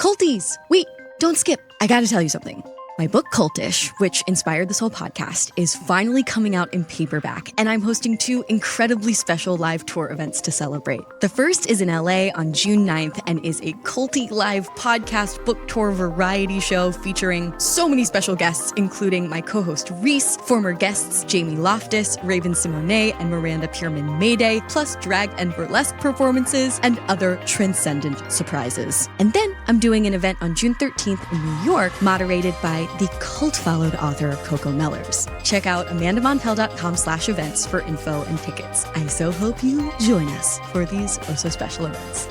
Culties! Wait, don't skip. I gotta tell you something. My book, Cultish, which inspired this whole podcast, is finally coming out in paperback, and I'm hosting 2 incredibly special live tour events to celebrate. The first is in LA on June 9th and is a culty live podcast book tour variety show featuring so many special guests, including my co-host Reese, former guests Jamie Loftus, Raven Simonet, and Miranda Pierman Mayday, plus drag and burlesque performances and other transcendent surprises. And then I'm doing an event on June 13th in New York, moderated by the cult-followed author Coco Mellers. Check out amandamontel.com/events for info and tickets. I so hope you join us for these oh-so-special events.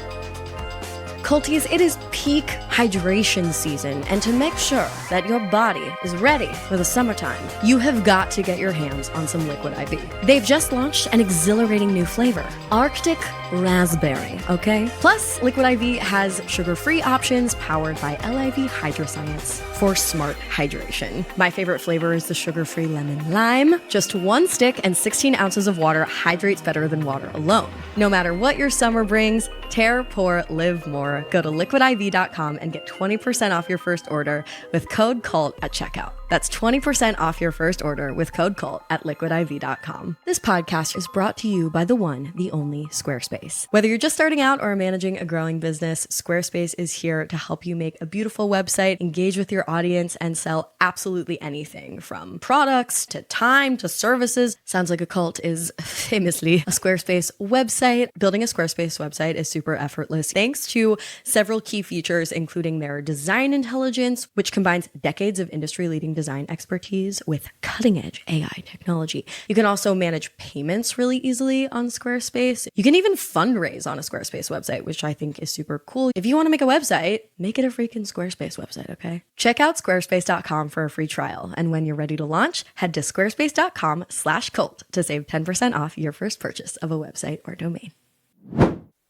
Culties, it is peak hydration season, and to make sure that your body is ready for the summertime, you have got to get your hands on some Liquid IV. They've just launched an exhilarating new flavor, Arctic Raspberry, okay? Plus, Liquid IV has sugar-free options powered by LIV Hydroscience for smart hydration. My favorite flavor is the sugar-free lemon lime. Just 1 stick and 16 ounces of water hydrates better than water alone. No matter what your summer brings, tear, pour, live more. Go to liquidiv.com and get 20% off your first order with code CULT at checkout. That's 20% off your first order with code CULT at liquidiv.com. This podcast is brought to you by the one, the only Squarespace. Whether you're just starting out or managing a growing business, Squarespace is here to help you make a beautiful website, engage with your audience, and sell absolutely anything from products to time to services. Sounds Like a Cult is famously a Squarespace website. Building a Squarespace website is super effortless thanks to several key features, including their design intelligence, which combines decades of industry-leading design expertise with cutting-edge AI technology. You can also manage payments really easily on Squarespace. You can even fundraise on a Squarespace website, which I think is super cool. If you want to make a website, make it a freaking Squarespace website, okay? Check out squarespace.com for a free trial. And when you're ready to launch, head to squarespace.com/cult to save 10% off your first purchase of a website or domain.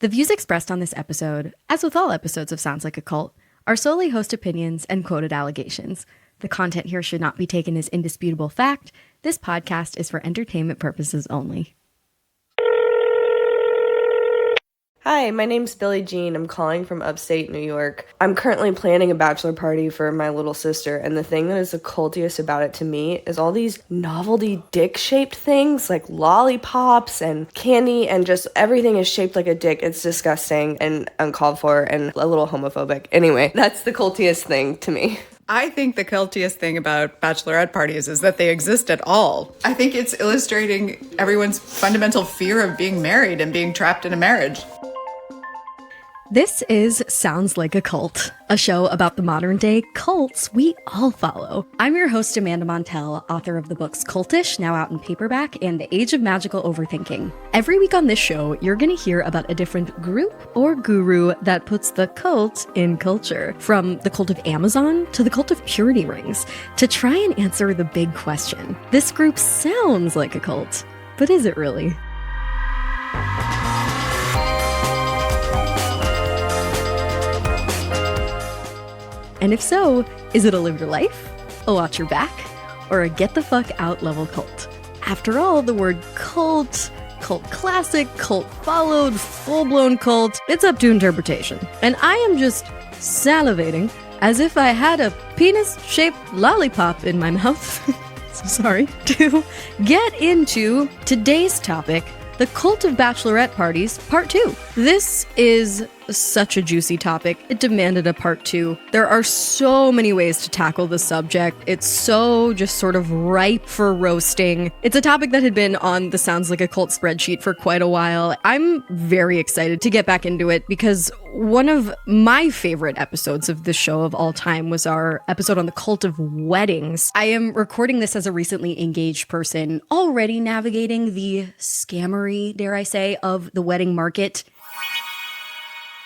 The views expressed on this episode, as with all episodes of Sounds Like a Cult, are solely host opinions and quoted allegations. The content here should not be taken as indisputable fact. This podcast is for entertainment purposes only. Hi, my name's Billie Jean. I'm calling from upstate New York. I'm currently planning a bachelor party for my little sister, and the thing that is the cultiest about it to me is all these novelty dick-shaped things like lollipops and candy, and just everything is shaped like a dick. It's disgusting and uncalled for and a little homophobic. Anyway, that's the cultiest thing to me. I think the cultiest thing about bachelorette parties is that they exist at all. I think it's illustrating everyone's fundamental fear of being married and being trapped in a marriage. This is Sounds Like a Cult, a show about the modern-day cults we all follow. I'm your host, Amanda Montel, author of the books Cultish, now out in paperback, and The Age of Magical Overthinking. Every week on this show, you're going to hear about a different group or guru that puts the cult in culture, from the cult of Amazon to the cult of purity rings, to try and answer the big question. This group sounds like a cult, but is it really? And if so, is it a live your life, a watch your back, or a get the fuck out level cult? After all, the word cult, cult classic, cult followed, full-blown cult, it's up to interpretation. And I am just salivating as if I had a penis-shaped lollipop in my mouth, so sorry, to get into today's topic, the cult of bachelorette parties, part 2. This is such a juicy topic. It demanded a part 2. There are so many ways to tackle the subject. It's so just sort of ripe for roasting. It's a topic that had been on the Sounds Like a Cult spreadsheet for quite a while. I'm very excited to get back into it because one of my favorite episodes of this show of all time was our episode on the cult of weddings. I am recording this as a recently engaged person already navigating the scammery, dare I say, of the wedding market.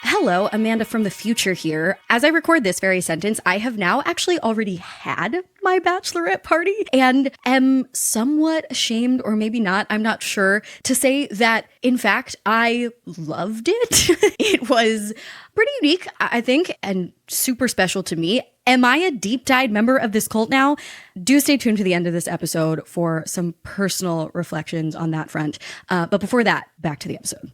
Hello, Amanda from the future here. As I record this very sentence, I have now actually already had my bachelorette party and am somewhat ashamed, or maybe not, I'm not sure, to say that, in fact, I loved it. It was pretty unique, I think, and super special to me. Am I a deep-dyed member of this cult now? Do stay tuned to the end of this episode for some personal reflections on that front. But before that, back to the episode.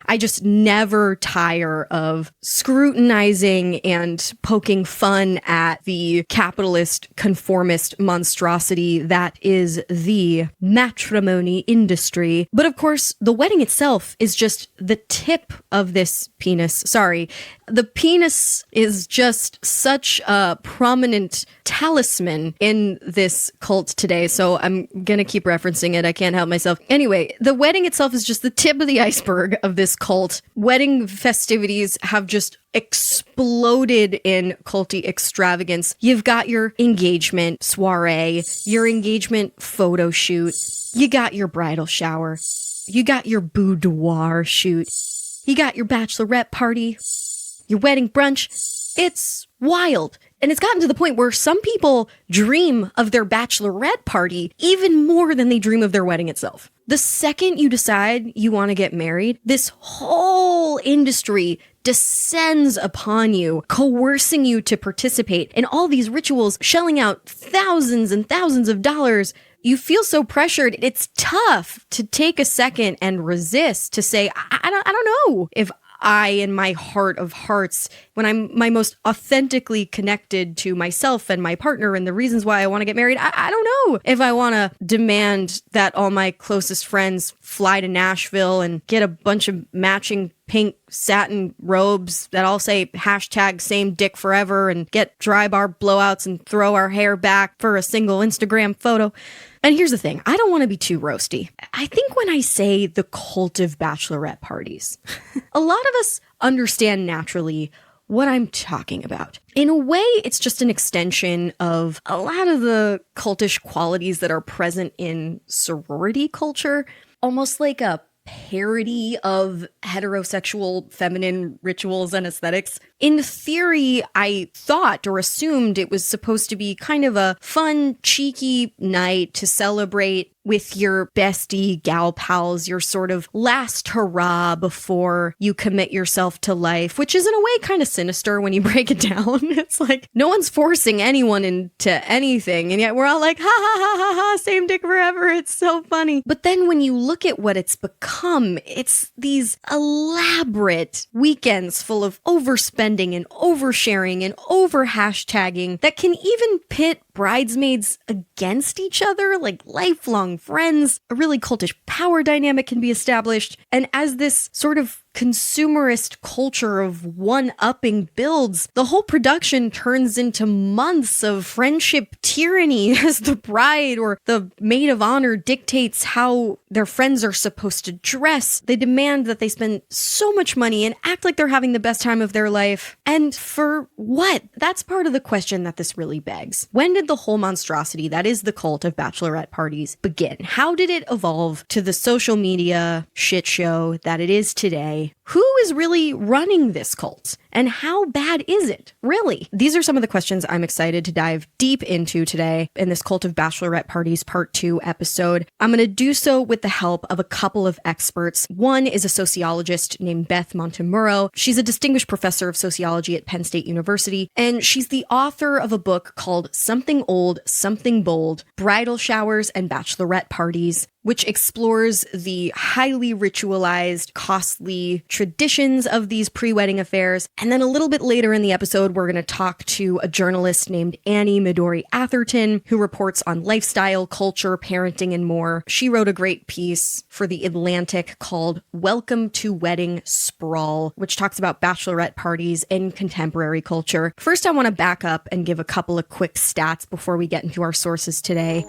I just never tire of scrutinizing and poking fun at the capitalist conformist monstrosity that is the matrimony industry. But of course, the wedding itself is just the tip of this penis. Sorry. The penis is just such a prominent talisman in this cult today, so I'm gonna keep referencing it. I can't help myself. Anyway, the wedding itself is just the tip of the iceberg of this cult. Wedding festivities have just exploded in culty extravagance. You've got your engagement soiree, your engagement photo shoot, you got your bridal shower, you got your boudoir shoot, you got your bachelorette party, your wedding brunch. It's wild. And it's gotten to the point where some people dream of their bachelorette party even more than they dream of their wedding itself. The second you decide you want to get married, this whole industry descends upon you, coercing you to participate in all these rituals, shelling out thousands and thousands of dollars. You feel so pressured. It's tough to take a second and resist, to say, I don't know if I, in my heart of hearts, when I'm my most authentically connected to myself and my partner and the reasons why I want to get married, I don't know if I want to demand that all my closest friends fly to Nashville and get a bunch of matching pink satin robes that all say hashtag same dick forever and get dry bar blowouts and throw our hair back for a single Instagram photo. And here's the thing, I don't want to be too roasty. I think when I say the cult of bachelorette parties, a lot of us understand naturally what I'm talking about. In a way, it's just an extension of a lot of the cultish qualities that are present in sorority culture, almost like a parody of heterosexual feminine rituals and aesthetics. In theory, I thought or assumed it was supposed to be kind of a fun, cheeky night to celebrate with your bestie gal pals, your sort of last hurrah before you commit yourself to life, which is in a way kind of sinister when you break it down. It's like no one's forcing anyone into anything, and yet we're all like, ha ha ha ha ha, same dick forever. It's so funny. But then when you look at what it's become, it's these elaborate weekends full of overspending and oversharing and over hashtagging that can even pit bridesmaids against each other, like lifelong friends. A really cultish power dynamic can be established. And as this sort of consumerist culture of one-upping builds, the whole production turns into months of friendship tyranny as the bride or the maid of honor dictates how their friends are supposed to dress. They demand that they spend so much money and act like they're having the best time of their life. And for what? That's part of the question that this really begs. When did the whole monstrosity that is the cult of bachelorette parties begin? How did it evolve to the social media shit show that it is today? Who is really running this cult? And how bad is it, really? These are some of the questions I'm excited to dive deep into today in this Cult of Bachelorette Parties Part 2 episode. I'm going to do so with the help of a couple of experts. One is a sociologist named Beth Montemurro. She's a distinguished professor of sociology at Penn State University, and she's the author of a book called Something Old, Something Bold, Bridal Showers and Bachelorette Parties, which explores the highly ritualized, costly traditions of these pre-wedding affairs. And then a little bit later in the episode, we're going to talk to a journalist named Annie Atherton, who reports on lifestyle, culture, parenting, and more. She wrote a great piece for The Atlantic called Welcome to Wedding Sprawl, which talks about bachelorette parties in contemporary culture. First, I want to back up and give a couple of quick stats before we get into our sources today.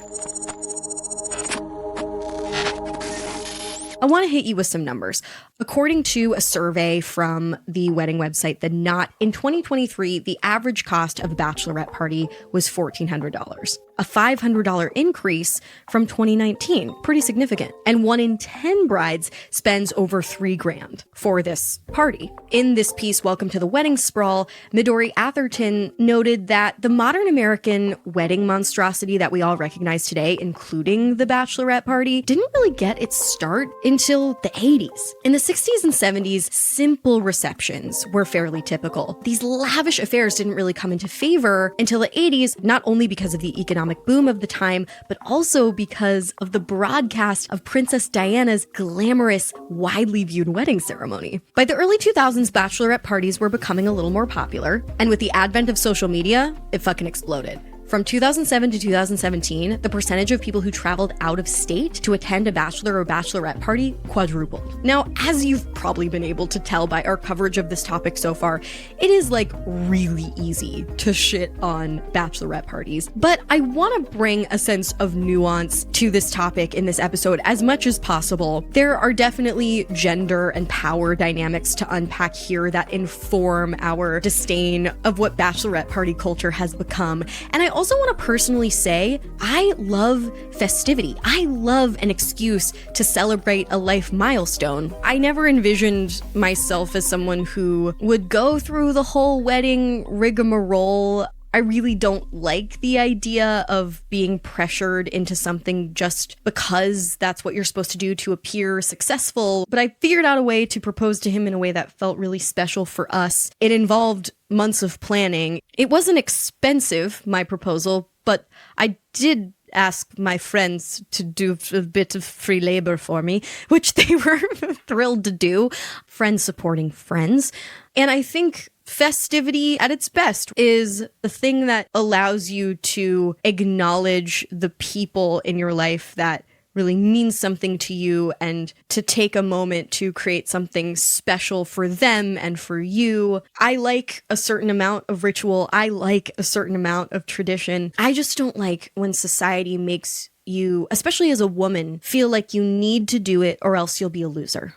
I want to hit you with some numbers. According to a survey from the wedding website The Knot, in 2023, the average cost of a bachelorette party was $1,400, a $500 increase from 2019. Pretty significant. And 1 in 10 brides spends over $3,000 for this party. In this piece, Welcome to the Wedding Sprawl, Annie Atherton noted that the modern American wedding monstrosity that we all recognize today, including the bachelorette party, didn't really get its start until the 80s. In the 60s and 70s, simple receptions were fairly typical. These lavish affairs didn't really come into favor until the 80s, not only because of the economic boom of the time, but also because of the broadcast of Princess Diana's glamorous, widely viewed wedding ceremony. By the early 2000s, bachelorette parties were becoming a little more popular, and with the advent of social media, it fucking exploded. From 2007 to 2017, the percentage of people who traveled out of state to attend a bachelor or bachelorette party quadrupled. Now, as you've probably been able to tell by our coverage of this topic so far, it is like really easy to shit on bachelorette parties. But I want to bring a sense of nuance to this topic in this episode as much as possible. There are definitely gender and power dynamics to unpack here that inform our disdain of what bachelorette party culture has become. And I also want to personally say, I love festivity. I love an excuse to celebrate a life milestone. I never envisioned myself as someone who would go through the whole wedding rigmarole. I really don't like the idea of being pressured into something just because that's what you're supposed to do to appear successful. But I figured out a way to propose to him in a way that felt really special for us. It involved months of planning. It wasn't expensive, my proposal, but I did ask my friends to do a bit of free labor for me, which they were thrilled to do. Friends supporting friends. And I think festivity at its best is the thing that allows you to acknowledge the people in your life that really means something to you and to take a moment to create something special for them and for you. I like a certain amount of ritual. I like a certain amount of tradition. I just don't like when society makes you, especially as a woman, feel like you need to do it or else you'll be a loser.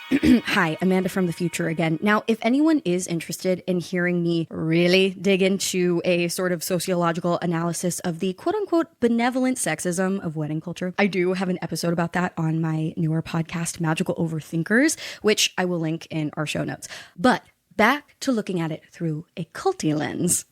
Hi, Amanda from the future again. Now, if anyone is interested in hearing me really dig into a sort of sociological analysis of the quote-unquote benevolent sexism of wedding culture, I do have an episode about that on my newer podcast, Magical Overthinkers, which I will link in our show notes. But back to looking at it through a culty lens.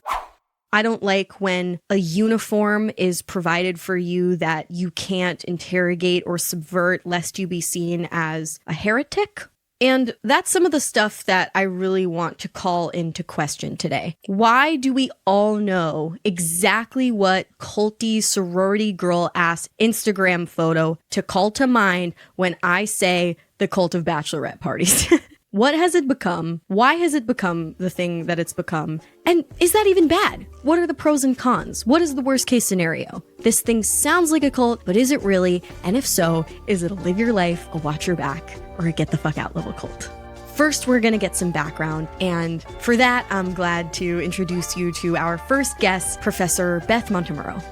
I don't like when a uniform is provided for you that you can't interrogate or subvert lest you be seen as a heretic. And that's some of the stuff that I really want to call into question today. Why do we all know exactly what culty sorority girl ass Instagram photo to call to mind when I say the cult of bachelorette parties? What has it become? Why has it become the thing that it's become? And is that even bad? What are the pros and cons? What is the worst case scenario? This thing sounds like a cult, but is it really? And if so, is it a live your life, a watch your back, or a get the fuck out level cult? First, we're going to get some background, and for that, I'm glad to introduce you to our first guest, Professor Beth Montemurro.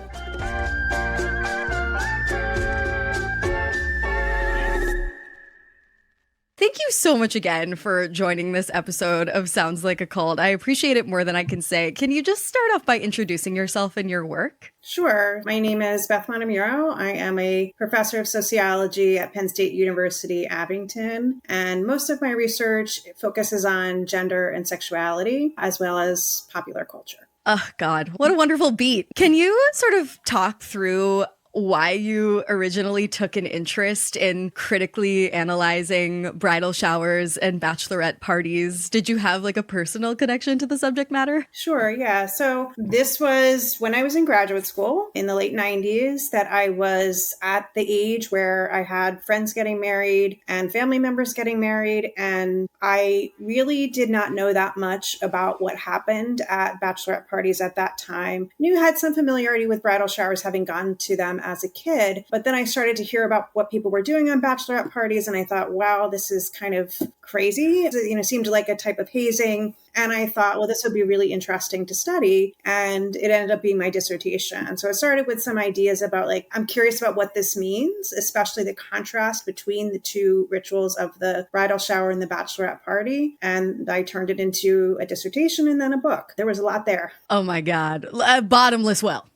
Thank you so much again for joining this episode of Sounds Like a Cult. I appreciate it more than I can say. Can you just start off by introducing yourself and your work? Sure. My name is Beth Montemurro. I am a professor of sociology at Penn State University, Abington, and most of my research focuses on gender and sexuality, as well as popular culture. Oh, God, what a wonderful beat. Can you sort of talk through why you originally took an interest in critically analyzing bridal showers and bachelorette parties? Did you have like a personal connection to the subject matter? Sure, yeah. So this was when I was in graduate school in the late 90s that I was at the age where I had friends getting married and family members getting married. And I really did not know that much about what happened at bachelorette parties at that time. Knew had some familiarity with bridal showers, having gone to them as a kid. But then I started to hear about what people were doing on bachelorette parties. And I thought, wow, this is kind of crazy. It seemed like a type of hazing. And I thought, well, this would be really interesting to study. And it ended up being my dissertation. So I started with some ideas about I'm curious about what this means, especially the contrast between the two rituals of the bridal shower and the bachelorette party. And I turned it into a dissertation and then a book. There was a lot there. Oh my God. Bottomless well.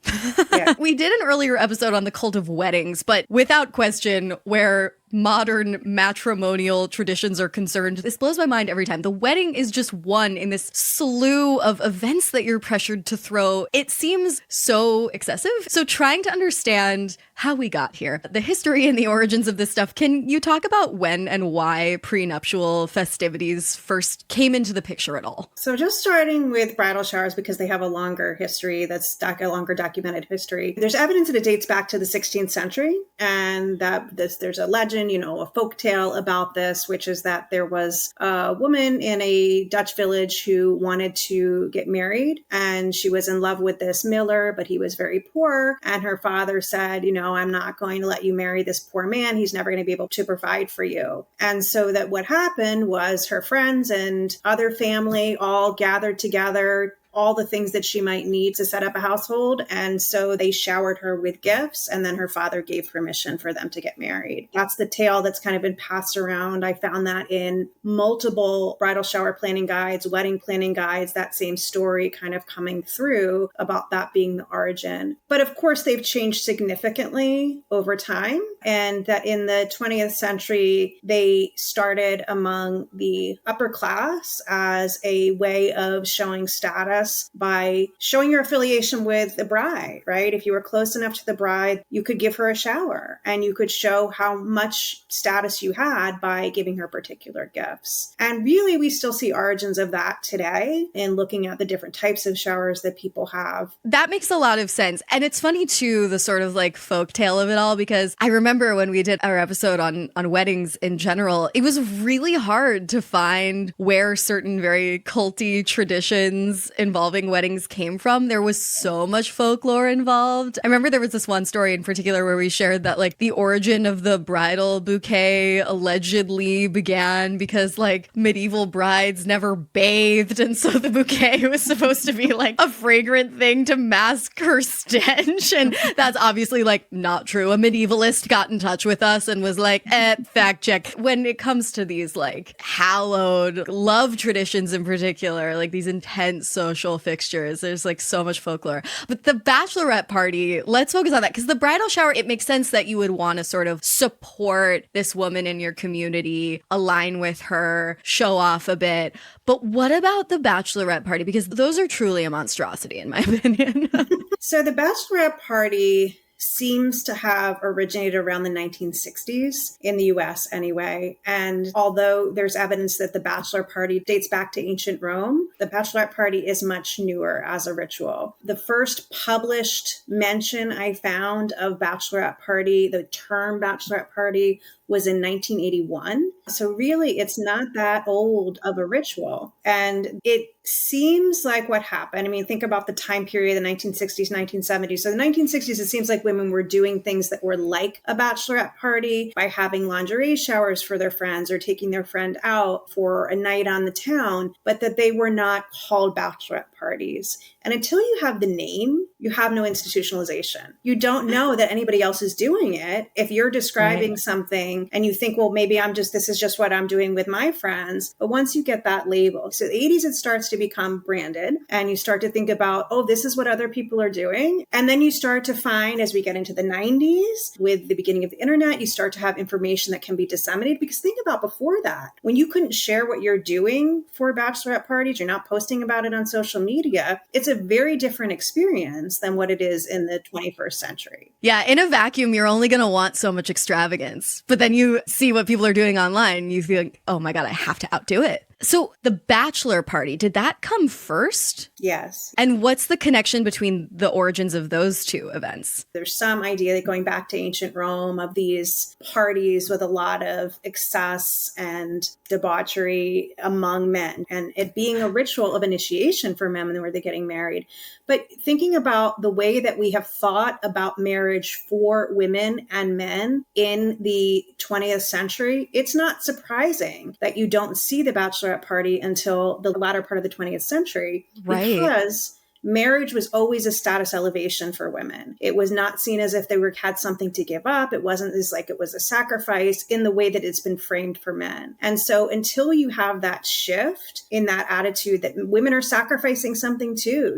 Yeah. We did an earlier episode on the cult of weddings, but without question, where modern matrimonial traditions are concerned, this blows my mind every time. The wedding is just one in this slew of events that you're pressured to throw. It seems so excessive. So trying to understand how we got here, the history and the origins of this stuff. Can you talk about when and why prenuptial festivities first came into the picture at all? So just starting with bridal showers, because they have a longer history, a longer documented history. There's evidence that it dates back to the 16th century, and that there's a legend, a folk tale about this, which is that there was a woman in a Dutch village who wanted to get married, and she was in love with this miller, but he was very poor, and her father said, I'm not going to let you marry this poor man. He's never going to be able to provide for you. And so that what happened was her friends and other family all gathered together, all the things that she might need to set up a household. And so they showered her with gifts, and then her father gave permission for them to get married. That's the tale that's kind of been passed around. I found that in multiple bridal shower planning guides, wedding planning guides, that same story kind of coming through about that being the origin. But of course, they've changed significantly over time, and that in the 20th century, they started among the upper class as a way of showing status by showing your affiliation with the bride, right? If you were close enough to the bride, you could give her a shower, and you could show how much status you had by giving her particular gifts. And really, we still see origins of that today in looking at the different types of showers that people have. That makes a lot of sense. And it's funny too, the sort of like folk tale of it all, because I remember when we did our episode on weddings in general, it was really hard to find where certain very culty traditions involving weddings came from. There was so much folklore involved. I remember there was this one story in particular where we shared that like the origin of the bridal bouquet allegedly began because like medieval brides never bathed, and so the bouquet was supposed to be like a fragrant thing to mask her stench. And that's obviously like not true. A medievalist got in touch with us and was like, fact check. When it comes to these like hallowed love traditions in particular, like these intense social fixtures, there's like so much folklore. But the bachelorette party, let's focus on that, because the bridal shower, it makes sense that you would want to sort of support this woman in your community, align with her, show off a bit. But what about the bachelorette party? Because those are truly a monstrosity, in my opinion. So the bachelorette party seems to have originated around the 1960s in the US anyway. And although there's evidence that the bachelor party dates back to ancient Rome, the bachelorette party is much newer as a ritual. The first published mention I found of bachelorette party, the term bachelorette party, was in 1981. So really, it's not that old of a ritual. And it seems like what happened. I mean, think about the time period, the 1960s, 1970s. So the 1960s, it seems like women were doing things that were like a bachelorette party by having lingerie showers for their friends or taking their friend out for a night on the town, but that they were not called bachelorette parties. And until you have the name, you have no institutionalization. You don't know that anybody else is doing it. If you're describing something and you think, well, maybe this is just what I'm doing with my friends. But once you get that label, so the 80s, it starts to become branded, and you start to think about, oh, this is what other people are doing. And then you start to find, as we get into the 90s, with the beginning of the internet, you start to have information that can be disseminated. Because think about before that, when you couldn't share what you're doing for bachelorette parties, you're not posting about it on social media. It's a very different experience than what it is in the 21st century. Yeah, in a vacuum, you're only going to want so much extravagance. But then you see what people are doing online, you feel like, oh my God, I have to outdo it. So the bachelor party, did that come first? Yes. And what's the connection between the origins of those two events? There's some idea that going back to ancient Rome of these parties with a lot of excess and debauchery among men, and it being a ritual of initiation for men when they're getting married. But thinking about the way that we have thought about marriage for women and men in the 20th century, it's not surprising that you don't see the bachelorette party until the latter part of the 20th century. Right. Because marriage was always a status elevation for women. It was not seen as if they had something to give up. It wasn't as like it was a sacrifice in the way that it's been framed for men. And so until you have that shift in that attitude that women are sacrificing something too,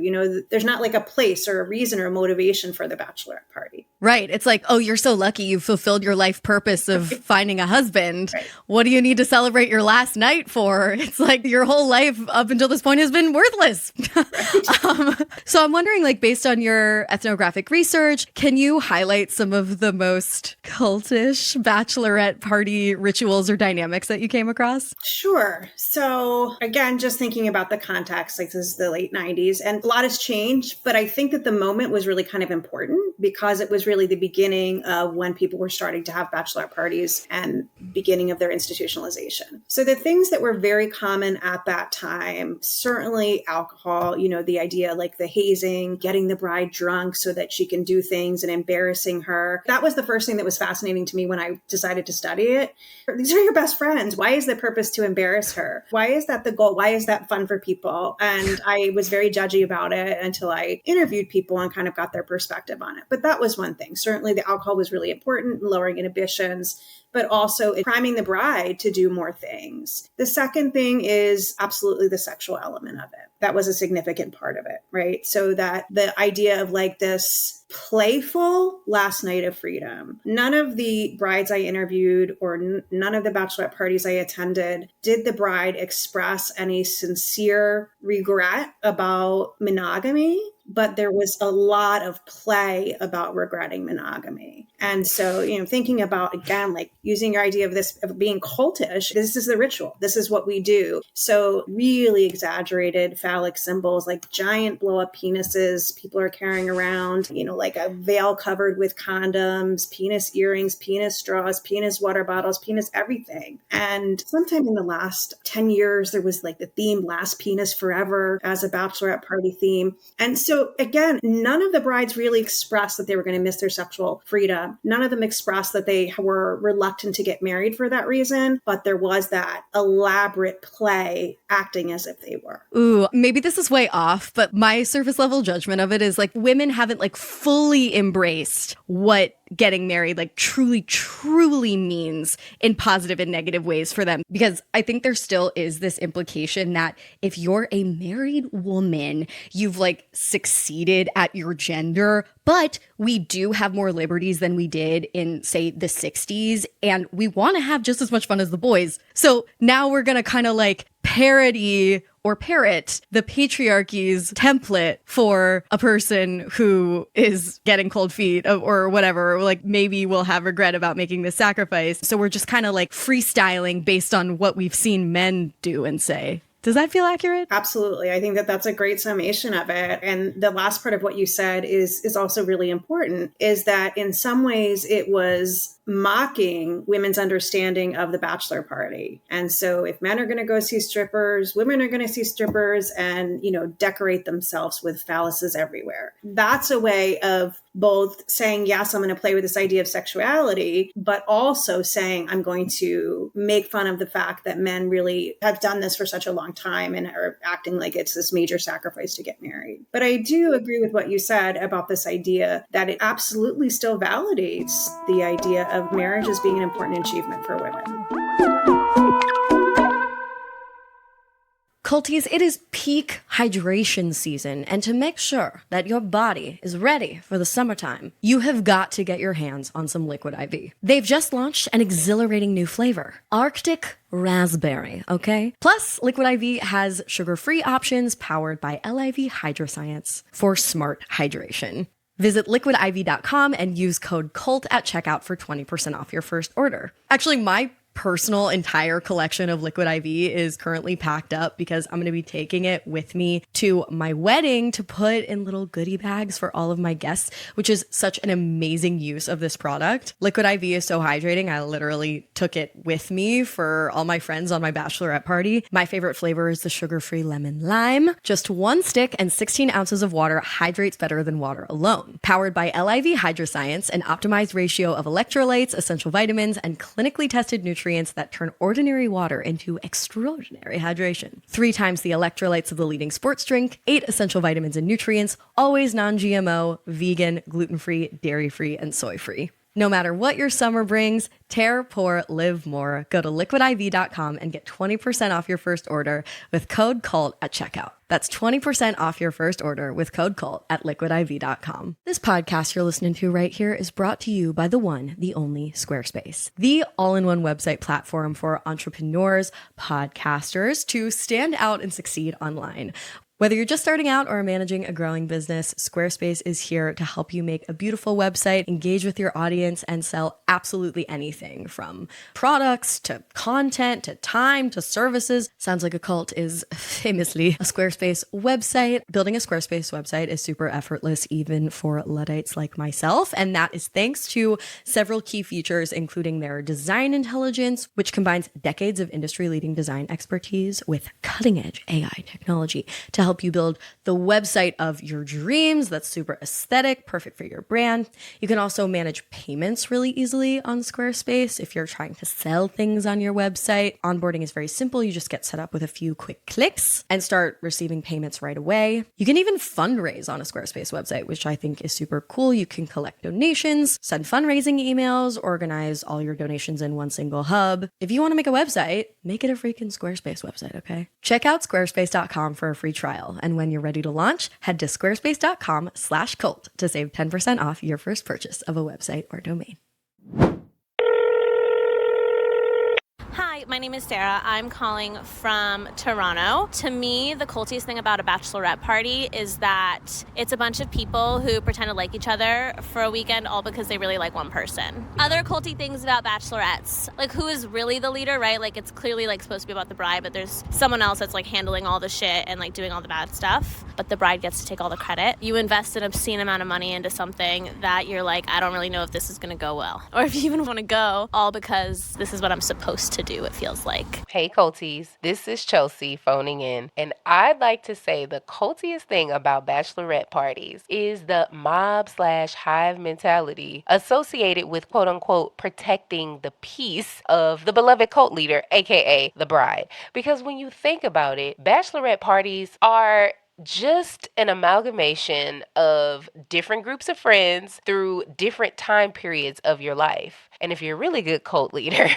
there's not like a place or a reason or a motivation for the bachelorette party. Right. It's like, oh, you're so lucky you fulfilled your life purpose of finding a husband. Right. What do you need to celebrate your last night for? It's like your whole life up until this point has been worthless. Right. So I'm wondering, like, based on your ethnographic research, can you highlight some of the most cultish bachelorette party rituals or dynamics that you came across? Sure. So again, just thinking about the context, like this is the late 90s and a lot has changed, but I think that the moment was really kind of important because it was really the beginning of when people were starting to have bachelorette parties and beginning of their institutionalization. So the things that were very common at that time, certainly alcohol, the idea like the hazing, getting the bride drunk so that she can do things and embarrassing her. That was the first thing that was fascinating to me when I decided to study it. These are your best friends. Why is the purpose to embarrass her? Why is that the goal? Why is that fun for people? And I was very judgy about it until I interviewed people and kind of got their perspective on it. But that was one thing. Certainly the alcohol was really important, lowering inhibitions, but also priming the bride to do more things. The second thing is absolutely the sexual element of it. That was a significant part of it, right? So that the idea of like this playful last night of freedom. None of the brides I interviewed or none of the bachelorette parties I attended did the bride express any sincere regret about monogamy, but there was a lot of play about regretting monogamy. And so, thinking about, again, like using your idea of this, of being cultish, this is the ritual. This is what we do. So really exaggerated phallic symbols, like giant blow up penises people are carrying around, like a veil covered with condoms, penis earrings, penis straws, penis water bottles, penis everything. And sometime in the last 10 years, there was like the theme last penis forever as a bachelorette party theme. And so again, none of the brides really expressed that they were going to miss their sexual freedom. None of them expressed that they were reluctant to get married for that reason, but there was that elaborate play acting as if they were. Ooh, maybe this is way off, but my surface level judgment of it is like women haven't like fully embraced what getting married like truly means in positive and negative ways for them. Because I think there still is this implication that if you're a married woman, you've like succeeded at your gender, but we do have more liberties than we did in, say, the 60s, and we want to have just as much fun as the boys. So now we're going to kind of like parody or parrot the patriarchy's template for a person who is getting cold feet or whatever. Like maybe we'll have regret about making this sacrifice. So we're just kind of like freestyling based on what we've seen men do and say. Does that feel accurate? Absolutely. I think that that's a great summation of it. And the last part of what you said is also really important, is that in some ways it was mocking women's understanding of the bachelor party. And so if men are going to go see strippers, women are going to see strippers and, decorate themselves with phalluses everywhere. That's a way of both saying, yes, I'm going to play with this idea of sexuality, but also saying I'm going to make fun of the fact that men really have done this for such a long time and are acting like it's this major sacrifice to get married. But I do agree with what you said about this idea that it absolutely still validates the idea of marriage as being an important achievement for women. Culties, it is peak hydration season, and to make sure that your body is ready for the summertime, you have got to get your hands on some Liquid IV. They've just launched an exhilarating new flavor, Arctic Raspberry, okay? Plus, Liquid IV has sugar-free options powered by LIV Hydroscience for smart hydration. Visit liquidiv.com and use code CULT at checkout for 20% off your first order. Actually, my personal entire collection of Liquid IV is currently packed up because I'm going to be taking it with me to my wedding to put in little goodie bags for all of my guests, which is such an amazing use of this product. Liquid IV is so hydrating. I literally took it with me for all my friends on my bachelorette party. My favorite flavor is the sugar-free lemon lime. Just one stick and 16 ounces of water hydrates better than water alone. Powered by LIV Hydroscience, an optimized ratio of electrolytes, essential vitamins, and clinically tested nutrients that turn ordinary water into extraordinary hydration. 3 times the electrolytes of the leading sports drink, 8 essential vitamins and nutrients, always non-GMO, vegan, gluten-free, dairy-free, and soy-free. No matter what your summer brings, tear, pour, live more. Go to liquidiv.com and get 20% off your first order with code CULT at checkout. That's 20% off your first order with code CULT at liquidiv.com. This podcast you're listening to right here is brought to you by the one, the only Squarespace, the all-in-one website platform for entrepreneurs, podcasters to stand out and succeed online. Whether you're just starting out or managing a growing business, Squarespace is here to help you make a beautiful website, engage with your audience, and sell absolutely anything from products to content to time to services. Sounds Like a Cult is famously a Squarespace website. Building a Squarespace website is super effortless, even for Luddites like myself, and that is thanks to several key features, including their design intelligence, which combines decades of industry-leading design expertise with cutting-edge AI technology to help you build the website of your dreams that's super aesthetic, perfect for your brand. You can also manage payments really easily on Squarespace if you're trying to sell things on your website. Onboarding is very simple. You just get set up with a few quick clicks and start receiving payments right away. You can even fundraise on a Squarespace website, which I think is super cool. You can collect donations, send fundraising emails, organize all your donations in one single hub. If you want to make a website, make it a freaking Squarespace website, okay? Check out squarespace.com for a free trial. And when you're ready to launch, head to squarespace.com/cult to save 10% off your first purchase of a website or domain. Hi, my name is Sarah. I'm calling from Toronto. To me, the cultiest thing about a bachelorette party is that it's a bunch of people who pretend to like each other for a weekend all because they really like one person. Other culty things about bachelorettes, like who is really the leader, right? Like it's clearly like supposed to be about the bride, but there's someone else that's like handling all the shit and like doing all the bad stuff. But the bride gets to take all the credit. You invest an obscene amount of money into something that you're like, I don't really know if this is gonna go well. Or if you even wanna go, all because this is what I'm supposed to do, it feels like. Hey culties, this is Chelsea phoning in, and I'd like to say the cultiest thing about bachelorette parties is the mob/hive mentality associated with quote-unquote protecting the peace of the beloved cult leader, aka the bride. Because when you think about it, bachelorette parties are just an amalgamation of different groups of friends through different time periods of your life. And if you're a really good cult leader,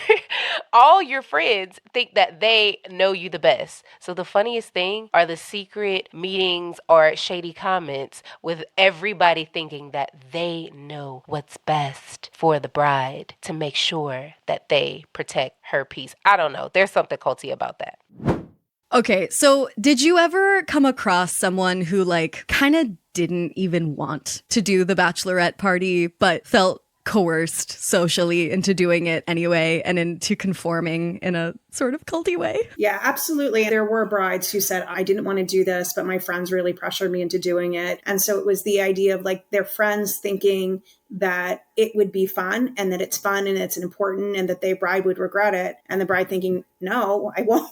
all your friends think that they know you the best. So the funniest thing are the secret meetings or shady comments with everybody thinking that they know what's best for the bride to make sure that they protect her peace. I don't know. There's something culty about that. Okay, so did you ever come across someone who like kind of didn't even want to do the bachelorette party, but felt coerced socially into doing it anyway and into conforming in a sort of culty way? Yeah, absolutely. There were brides who said, I didn't want to do this, but my friends really pressured me into doing it. And so it was the idea of like their friends thinking that it would be fun and that it's fun and it's important and that their bride would regret it. And the bride thinking, no, I won't,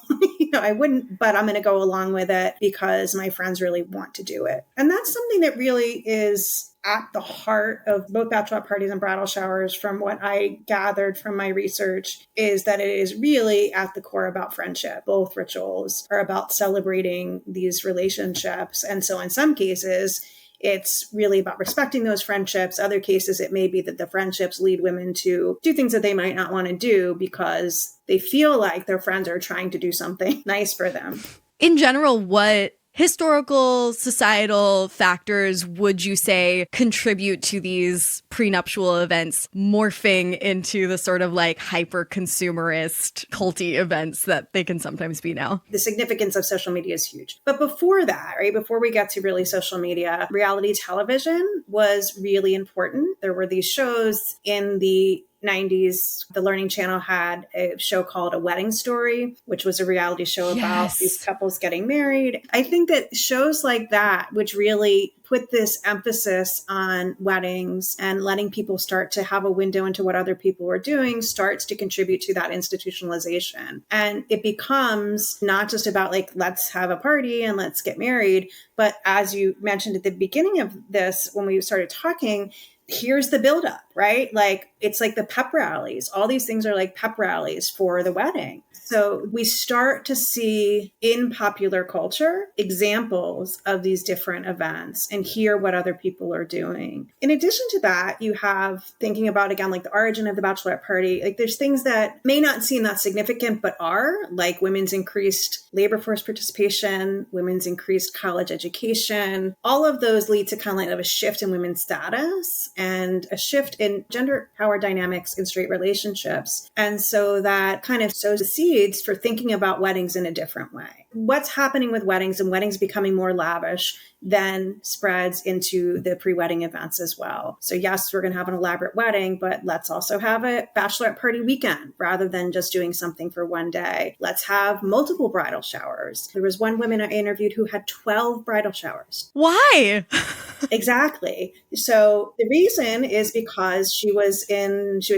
I wouldn't, but I'm going to go along with it because my friends really want to do it. And that's something that really is at the heart of both bachelorette parties and bridal showers, from what I gathered from my research, is that it is really at the core about friendship. Both rituals are about celebrating these relationships. And so in some cases, it's really about respecting those friendships. Other cases, it may be that the friendships lead women to do things that they might not want to do because they feel like their friends are trying to do something nice for them. In general, what historical, societal factors would you say contribute to these prenuptial events morphing into the sort of like hyper-consumerist, culty events that they can sometimes be now? The significance of social media is huge. But before that, right, before we get to really social media, reality television was really important. There were these shows in the 90s. The Learning Channel had a show called A Wedding Story, which was a reality show about these couples getting married. I think that shows like that, which really put this emphasis on weddings and letting people start to have a window into what other people are doing, starts to contribute to that institutionalization. And it becomes not just about like, let's have a party and let's get married, but as you mentioned at the beginning of this, when we started talking, here's the buildup, right? Like, it's like the pep rallies. All these things are like pep rallies for the wedding. So we start to see in popular culture examples of these different events and hear what other people are doing. In addition to that, you have thinking about, again, like the origin of the bachelorette party. Like, there's things that may not seem that significant, but are, like women's increased labor force participation, women's increased college education. All of those lead to kind of like a shift in women's status and a shift in gender power dynamics in straight relationships. And so that kind of sows the seeds for thinking about weddings in a different way. What's happening with weddings and weddings becoming more lavish then spreads into the pre-wedding events as well. So yes, we're going to have an elaborate wedding, but let's also have a bachelorette party weekend rather than just doing something for one day. Let's have multiple bridal showers. There was one woman I interviewed who had 12 bridal showers. Why? Exactly. So the reason is because she was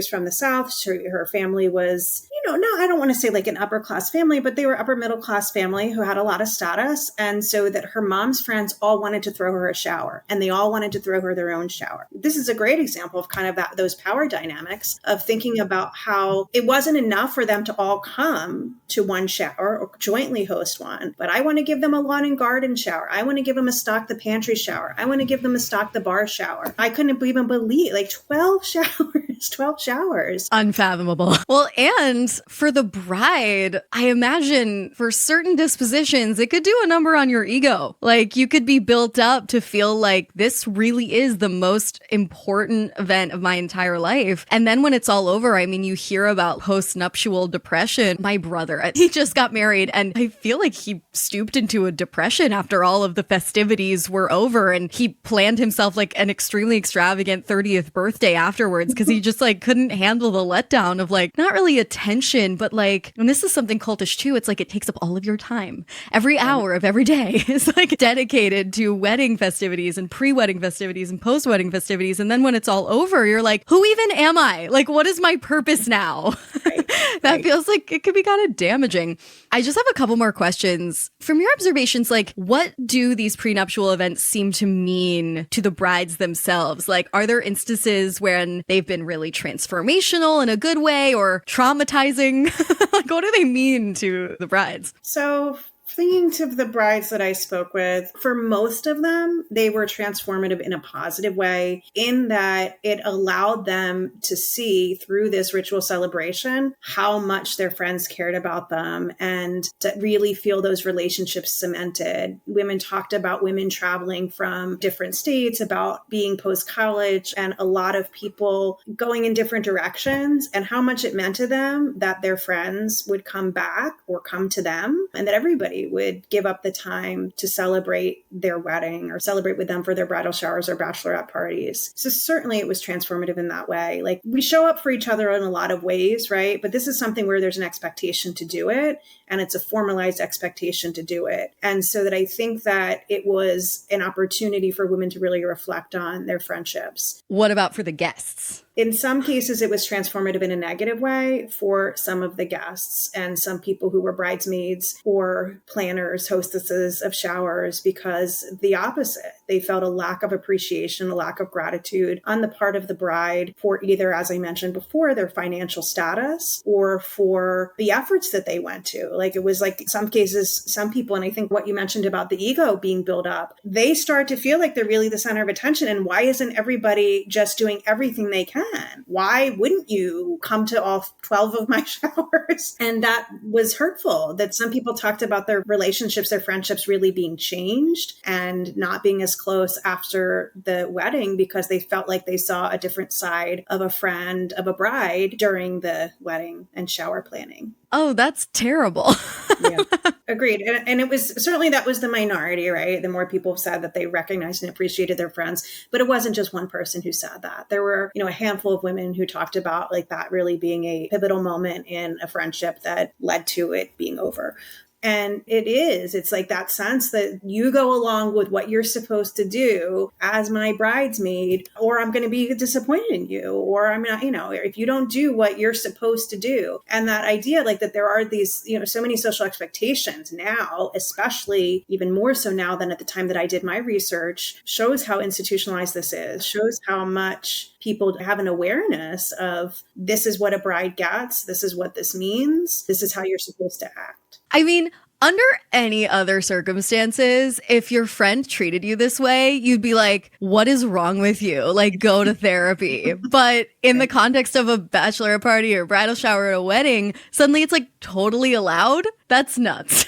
from the South. Her family was, no, I don't want to say like an upper class family, but they were upper middle class family who had a lot of status. And so that her mom's friends all wanted to throw her a shower and they all wanted to throw her their own shower. This is a great example of kind of those power dynamics of thinking about how it wasn't enough for them to all come to one shower or jointly host one, but I want to give them a lawn and garden shower. I want to give them a stock the pantry shower. I want to give them a stock the bar shower. I couldn't even believe, like, 12 showers, 12 showers. Unfathomable. Well, and for the bride, I imagine for certain dispositions, it could do a number on your ego. Like, you could be built up to feel like this really is the most important event of my entire life. And then when it's all over, I mean, you hear about post-nuptial depression. My brother, he just got married and I feel like he stooped into a depression after all of the festivities were over, and he planned himself like an extremely extravagant 30th birthday afterwards because he just like couldn't handle the letdown of like not really attention, but like, and this is something cultish too, it's like it takes up all of your time. Every hour of every day is like dedicated to wedding festivities and pre-wedding festivities and post-wedding festivities. And then when it's all over, you're like, who even am I? Like, what is my purpose now? Right. That feels like it could be kind of damaging. I just have a couple more questions. From your observations, like, what do these prenuptial events seem to mean to the brides themselves? Like, are there instances when they've been really transformational in a good way or traumatizing? Like, what do they mean to the brides? So thinking to the brides that I spoke with, for most of them, they were transformative in a positive way, in that it allowed them to see through this ritual celebration how much their friends cared about them and to really feel those relationships cemented. Women talked about women traveling from different states, about being post-college, and a lot of people going in different directions, and how much it meant to them that their friends would come back or come to them, and that everybody would give up the time to celebrate their wedding or celebrate with them for their bridal showers or bachelorette parties. So certainly it was transformative in that way. Like, we show up for each other in a lot of ways, right? But this is something where there's an expectation to do it, and it's a formalized expectation to do it. And so that I think that it was an opportunity for women to really reflect on their friendships. What about for the guests? In some cases, it was transformative in a negative way for some of the guests and some people who were bridesmaids or planners, hostesses of showers, because the opposite. They felt a lack of appreciation, a lack of gratitude on the part of the bride for either, as I mentioned before, their financial status or for the efforts that they went to. Like, it was like some cases, some people, and I think what you mentioned about the ego being built up, they start to feel like they're really the center of attention. And why isn't everybody just doing everything they can? Why wouldn't you come to all 12 of my showers? And that was hurtful, that some people talked about their relationships, their friendships really being changed and not being as close after the wedding because they felt like they saw a different side of a friend, of a bride during the wedding and shower planning. Oh, that's terrible. Yeah, agreed. And it was certainly, that was the minority, right? The more people said that they recognized and appreciated their friends, but it wasn't just one person who said that. There were, a handful of women who talked about like that really being a pivotal moment in a friendship that led to it being over. And it's like that sense that you go along with what you're supposed to do as my bridesmaid, or I'm going to be disappointed in you, or I'm not, if you don't do what you're supposed to do. And that idea, like that there are these, so many social expectations now, especially even more so now than at the time that I did my research, shows how institutionalized this is, shows how much people have an awareness of this is what a bride gets, this is what this means, this is how you're supposed to act. I mean, under any other circumstances, if your friend treated you this way, you'd be like, what is wrong with you? Like, go to therapy. But in the context of a bachelorette party or bridal shower or a wedding, suddenly it's like totally allowed. That's nuts.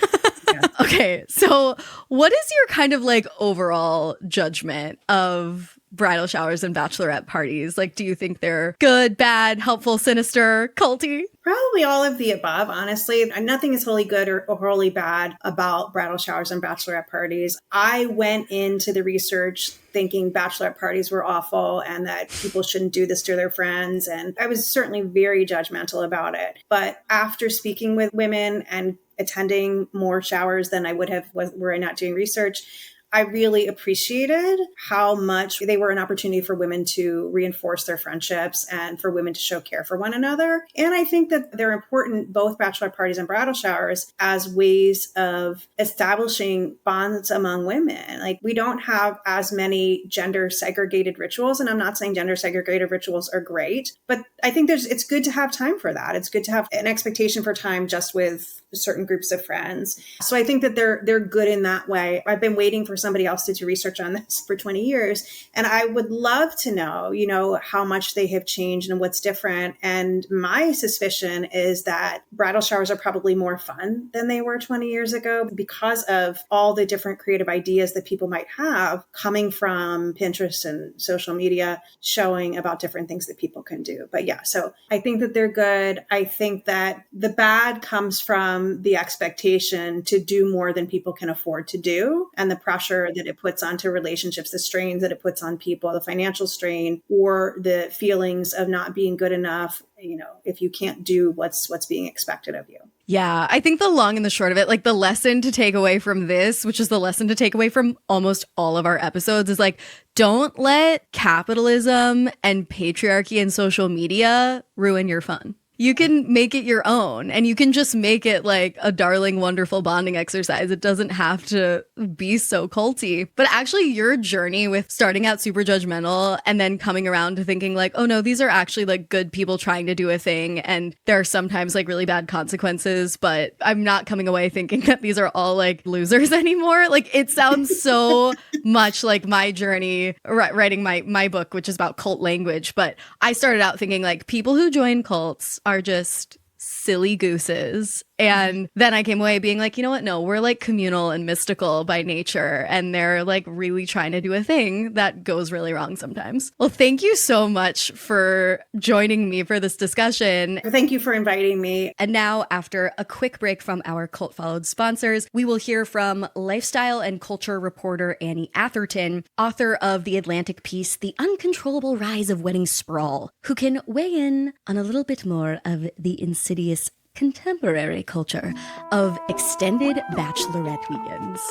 Yeah. Okay, so what is your kind of like overall judgment of bridal showers and bachelorette parties? Like, do you think they're good, bad, helpful, sinister, culty? Probably all of the above, honestly. Nothing is wholly good or wholly bad about bridal showers and bachelorette parties. I went into the research thinking bachelorette parties were awful and that people shouldn't do this to their friends. And I was certainly very judgmental about it. But after speaking with women and attending more showers than I would have were I not doing research, I really appreciated how much they were an opportunity for women to reinforce their friendships and for women to show care for one another. And I think that they're important, both bachelorette parties and bridal showers, as ways of establishing bonds among women. Like, we don't have as many gender segregated rituals. And I'm not saying gender segregated rituals are great, but I think it's good to have time for that. It's good to have an expectation for time just with certain groups of friends. So I think that they're good in that way. I've been waiting for somebody else to do research on this for 20 years. And I would love to know, how much they have changed and what's different. And my suspicion is that bridal showers are probably more fun than they were 20 years ago because of all the different creative ideas that people might have coming from Pinterest and social media showing about different things that people can do. But yeah, so I think that they're good. I think that the bad comes from the expectation to do more than people can afford to do, and the pressure that it puts onto relationships, the strains that it puts on people, the financial strain, or the feelings of not being good enough, if you can't do what's being expected of you. Yeah, I think the long and the short of it, like the lesson to take away from this, which is the lesson to take away from almost all of our episodes, is like, don't let capitalism and patriarchy and social media ruin your fun. You can make it your own, and you can just make it like a darling, wonderful bonding exercise. It doesn't have to be so culty. But actually, your journey with starting out super judgmental and then coming around to thinking like, oh no, these are actually like good people trying to do a thing. And there are sometimes like really bad consequences, but I'm not coming away thinking that these are all like losers anymore. Like, it sounds so much like my journey writing my book, which is about cult language. But I started out thinking like people who join cults are just silly gooses. And then I came away being like, you know what? No, we're like communal and mystical by nature. And they're like really trying to do a thing that goes really wrong sometimes. Well, thank you so much for joining me for this discussion. Thank you for inviting me. And now, after a quick break from our Cult Followed sponsors, we will hear from lifestyle and culture reporter Annie Atherton, author of the Atlantic piece, The Uncontrollable Rise of Wedding Sprawl, who can weigh in on a little bit more of the insidious contemporary culture of extended bachelorette weekends.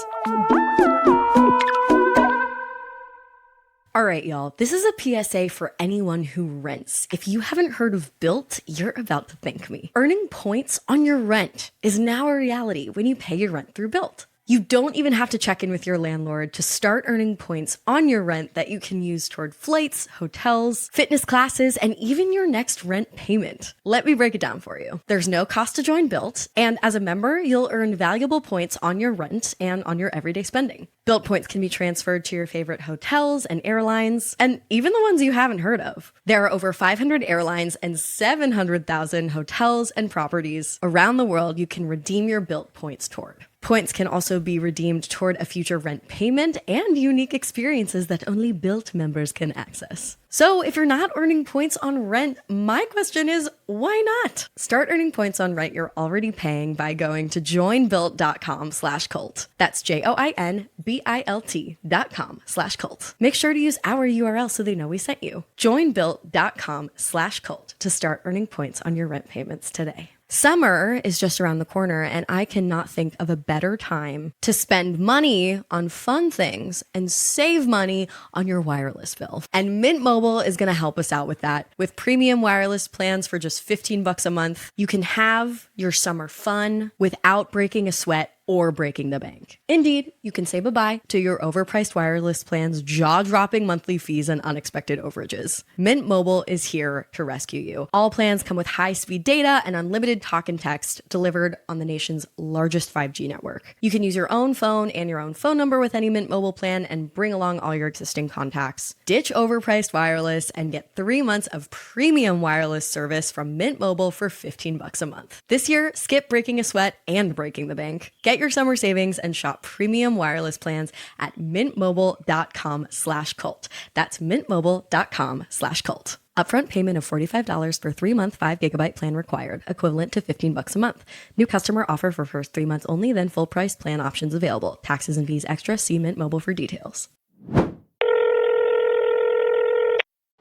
All right, y'all, this is a PSA for anyone who rents. If you haven't heard of Built, you're about to thank me. Earning points on your rent is now a reality when you pay your rent through Built. You don't even have to check in with your landlord to start earning points on your rent that you can use toward flights, hotels, fitness classes, and even your next rent payment. Let me break it down for you. There's no cost to join Built, and as a member, you'll earn valuable points on your rent and on your everyday spending. Built points can be transferred to your favorite hotels and airlines, and even the ones you haven't heard of. There are over 500 airlines and 700,000 hotels and properties around the world you can redeem your Built points toward. Points can also be redeemed toward a future rent payment and unique experiences that only Built members can access. So if you're not earning points on rent, my question is, why not? Start earning points on rent you're already paying by going to joinbuilt.com/cult. That's JOINBILT.com/cult. Make sure to use our URL so they know we sent you. Joinbuilt.com/cult to start earning points on your rent payments today. Summer is just around the corner, and I cannot think of a better time to spend money on fun things and save money on your wireless bill. And Mint Mobile is going to help us out with that. With premium wireless plans for just $15 a month, you can have your summer fun without breaking a sweat or breaking the bank. Indeed, you can say bye-bye to your overpriced wireless plans, jaw-dropping monthly fees, and unexpected overages. Mint Mobile is here to rescue you. All plans come with high-speed data and unlimited talk and text delivered on the nation's largest 5G network. You can use your own phone and your own phone number with any Mint Mobile plan and bring along all your existing contacts. Ditch overpriced wireless and get 3 months of premium wireless service from Mint Mobile for $15 a month. This year, skip breaking a sweat and breaking the bank. Get your summer savings and shop premium wireless plans at mintmobile.com/cult. That's mintmobile.com/cult. Upfront payment of $45 for 3-month 5 GB plan required, equivalent to $15 a month. New customer offer for first 3 months only, then full price plan options available. Taxes and fees extra. See Mint Mobile for details.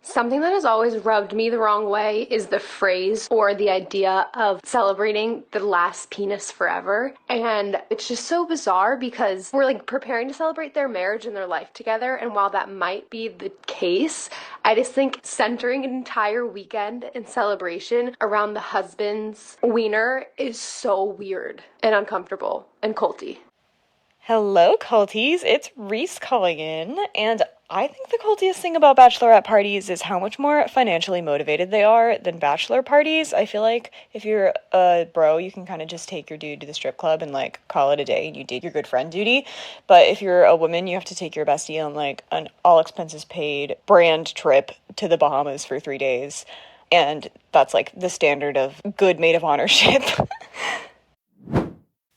Something that has always rubbed me the wrong way is the phrase or the idea of celebrating the last penis forever. And it's just so bizarre because we're like preparing to celebrate their marriage and their life together. And while that might be the case, I just think centering an entire weekend in celebration around the husband's wiener is so weird and uncomfortable and culty. Hello, culties. It's Reese calling in, and I think the cultiest thing about bachelorette parties is how much more financially motivated they are than bachelor parties. I feel like if you're a bro, you can kind of just take your dude to the strip club and, like, call it a day, and you did your good friend duty. But if you're a woman, you have to take your bestie on, like, an all-expenses-paid brand trip to the Bahamas for 3 days. And that's, like, the standard of good maid of honor ship.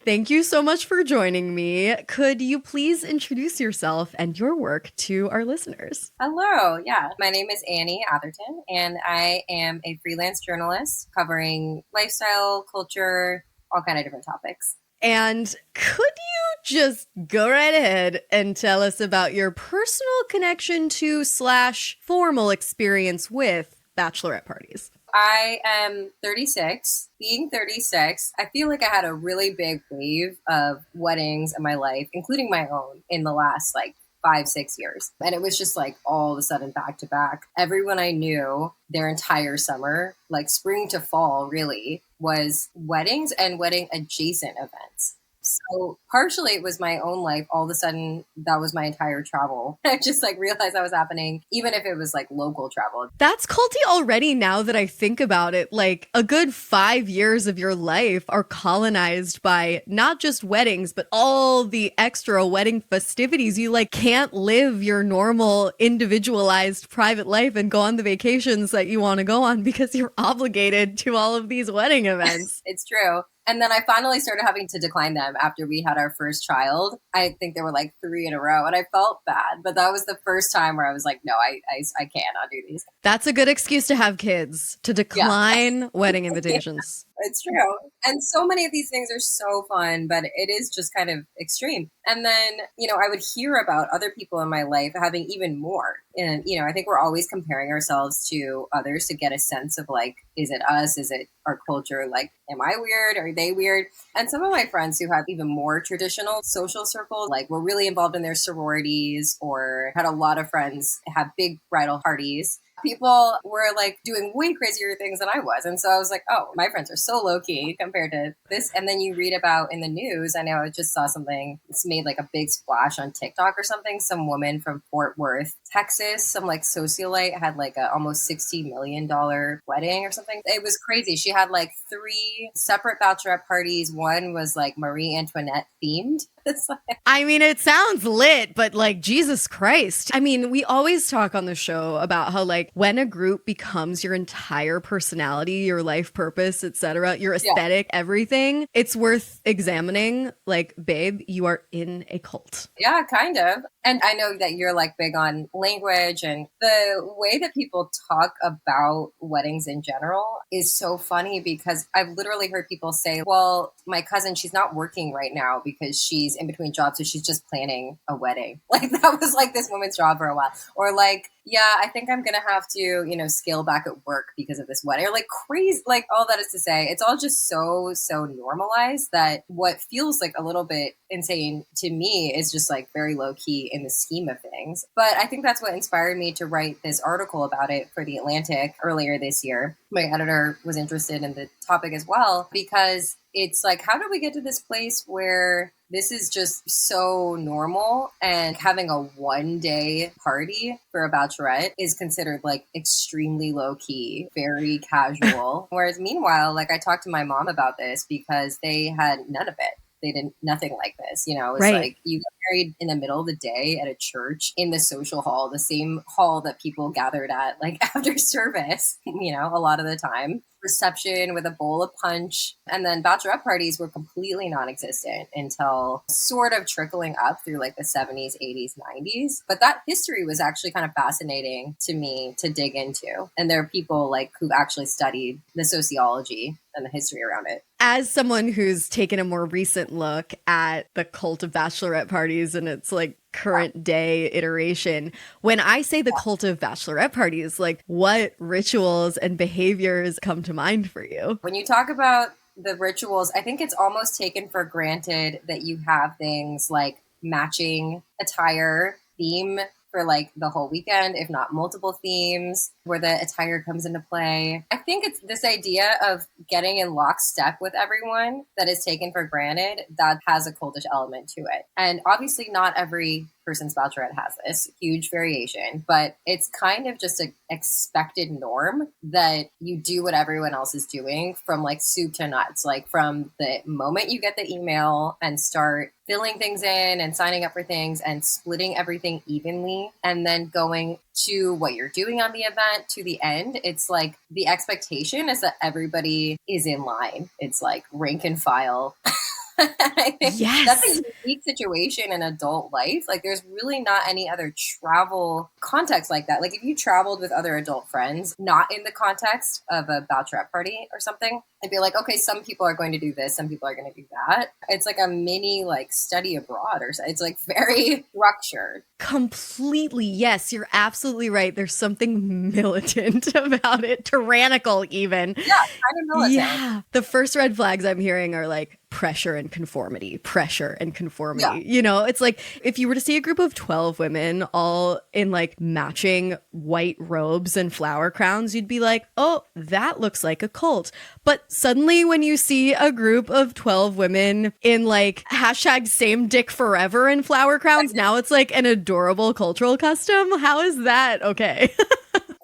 Thank you so much for joining me. Could you please introduce yourself and your work to our listeners? Hello, yeah. My name is Annie Atherton, and I am a freelance journalist covering lifestyle, culture, all kind of different topics. And could you just go right ahead and tell us about your personal connection to / formal experience with bachelorette parties? I am 36. Being 36, I feel like I had a really big wave of weddings in my life, including my own, in the last 5-6 years. And it was just all of a sudden back to back. Everyone I knew, their entire summer, spring to fall really, was weddings and wedding adjacent events. So partially it was my own life. All of a sudden, that was my entire travel. I just realized that was happening, even if it was local travel. That's culty already now that I think about it. A good 5 years of your life are colonized by not just weddings, but all the extra wedding festivities. You can't live your normal individualized private life and go on the vacations that you want to go on because you're obligated to all of these wedding events. It's true. And then I finally started having to decline them after we had our first child. I think there were 3 in a row, and I felt bad. But that was the first time where I was no, I cannot do these. That's a good excuse to have kids, to decline wedding invitations. It's true. And so many of these things are so fun, but it is just kind of extreme. And then, I would hear about other people in my life having even more. And, I think we're always comparing ourselves to others to get a sense of is it us? Is it our culture? Am I weird? Are they weird? And some of my friends who have even more traditional social circles, were really involved in their sororities or had a lot of friends have big bridal parties. People were doing way crazier things than I was. And so I was oh, my friends are so low key compared to this. And then you read about in the news, I know I just saw something, it's made a big splash on TikTok or something. Some woman from Fort Worth, Texas, some socialite had a almost $60 million wedding or something. It was crazy. She had 3 separate bachelorette parties. One was Marie Antoinette themed. I mean, it sounds lit, but Jesus Christ. I mean, we always talk on the show about how when a group becomes your entire personality, your life purpose, etc., your aesthetic, everything, it's worth examining. Babe, you are in a cult. Yeah, kind of. And I know that you're big on language, and the way that people talk about weddings in general is so funny because I've literally heard people say, well, my cousin, she's not working right now because she's in between jobs, so she's just planning a wedding. That was this woman's job for a while. Or Yeah, I think I'm gonna have to, scale back at work because of this wedding. Or like crazy, like all that is to say, it's all just so normalized that what feels like a little bit insane to me is just like very low key in the scheme of things. But I think that's what inspired me to write this article about it for The Atlantic earlier this year. My editor was interested in the topic as well, because it's like, how did we get to this place where this is just so normal, and having a 1-day party for a bachelorette is considered like extremely low key, very casual. Whereas meanwhile, like I talked to my mom about this because they had none of it. They didn't, nothing like this, it was like you got married in the middle of the day at a church in the social hall, the same hall that people gathered at like after service, a lot of the time. Reception with a bowl of punch. And then bachelorette parties were completely non-existent until sort of trickling up through like the 70s, 80s, 90s. But that history was actually kind of fascinating to me to dig into. And there are people like who've actually studied the sociology and the history around it. As someone who's taken a more recent look at the cult of bachelorette parties and its like current day iteration, when I say the cult of bachelorette parties, like what rituals and behaviors come to mind for you? When you talk about the rituals, I think it's almost taken for granted that you have things like matching attire, theme for like the whole weekend, if not multiple themes, where the attire comes into play. I think it's this idea of getting in lockstep with everyone that is taken for granted that has a cultish element to it. And obviously not every person's bachelorette has this huge variation, but it's kind of just an expected norm that you do what everyone else is doing from like soup to nuts, like from the moment you get the email and start filling things in and signing up for things and splitting everything evenly, and then going to what you're doing on the event to the end. It's like the expectation is that everybody is in line. It's like rank and file. I think that's a unique situation in adult life. Like there's really not any other travel context like that. Like if you traveled with other adult friends, not in the context of a bachelorette party or something, I'd be like, okay, some people are going to do this, some people are going to do that. It's like a mini like study abroad, or it's like very structured. Completely. Yes, you're absolutely right. There's something militant about it, tyrannical even. Yeah, kind of militant. Yeah. The first red flags I'm hearing are like pressure and conformity. Yeah. It's like if you were to see a group of 12 women all in like matching white robes and flower crowns, you'd be like, oh, that looks like a cult. But suddenly when you see a group of 12 women in like hashtag same dick forever and flower crowns, now it's like an adorable cultural custom. How is that okay?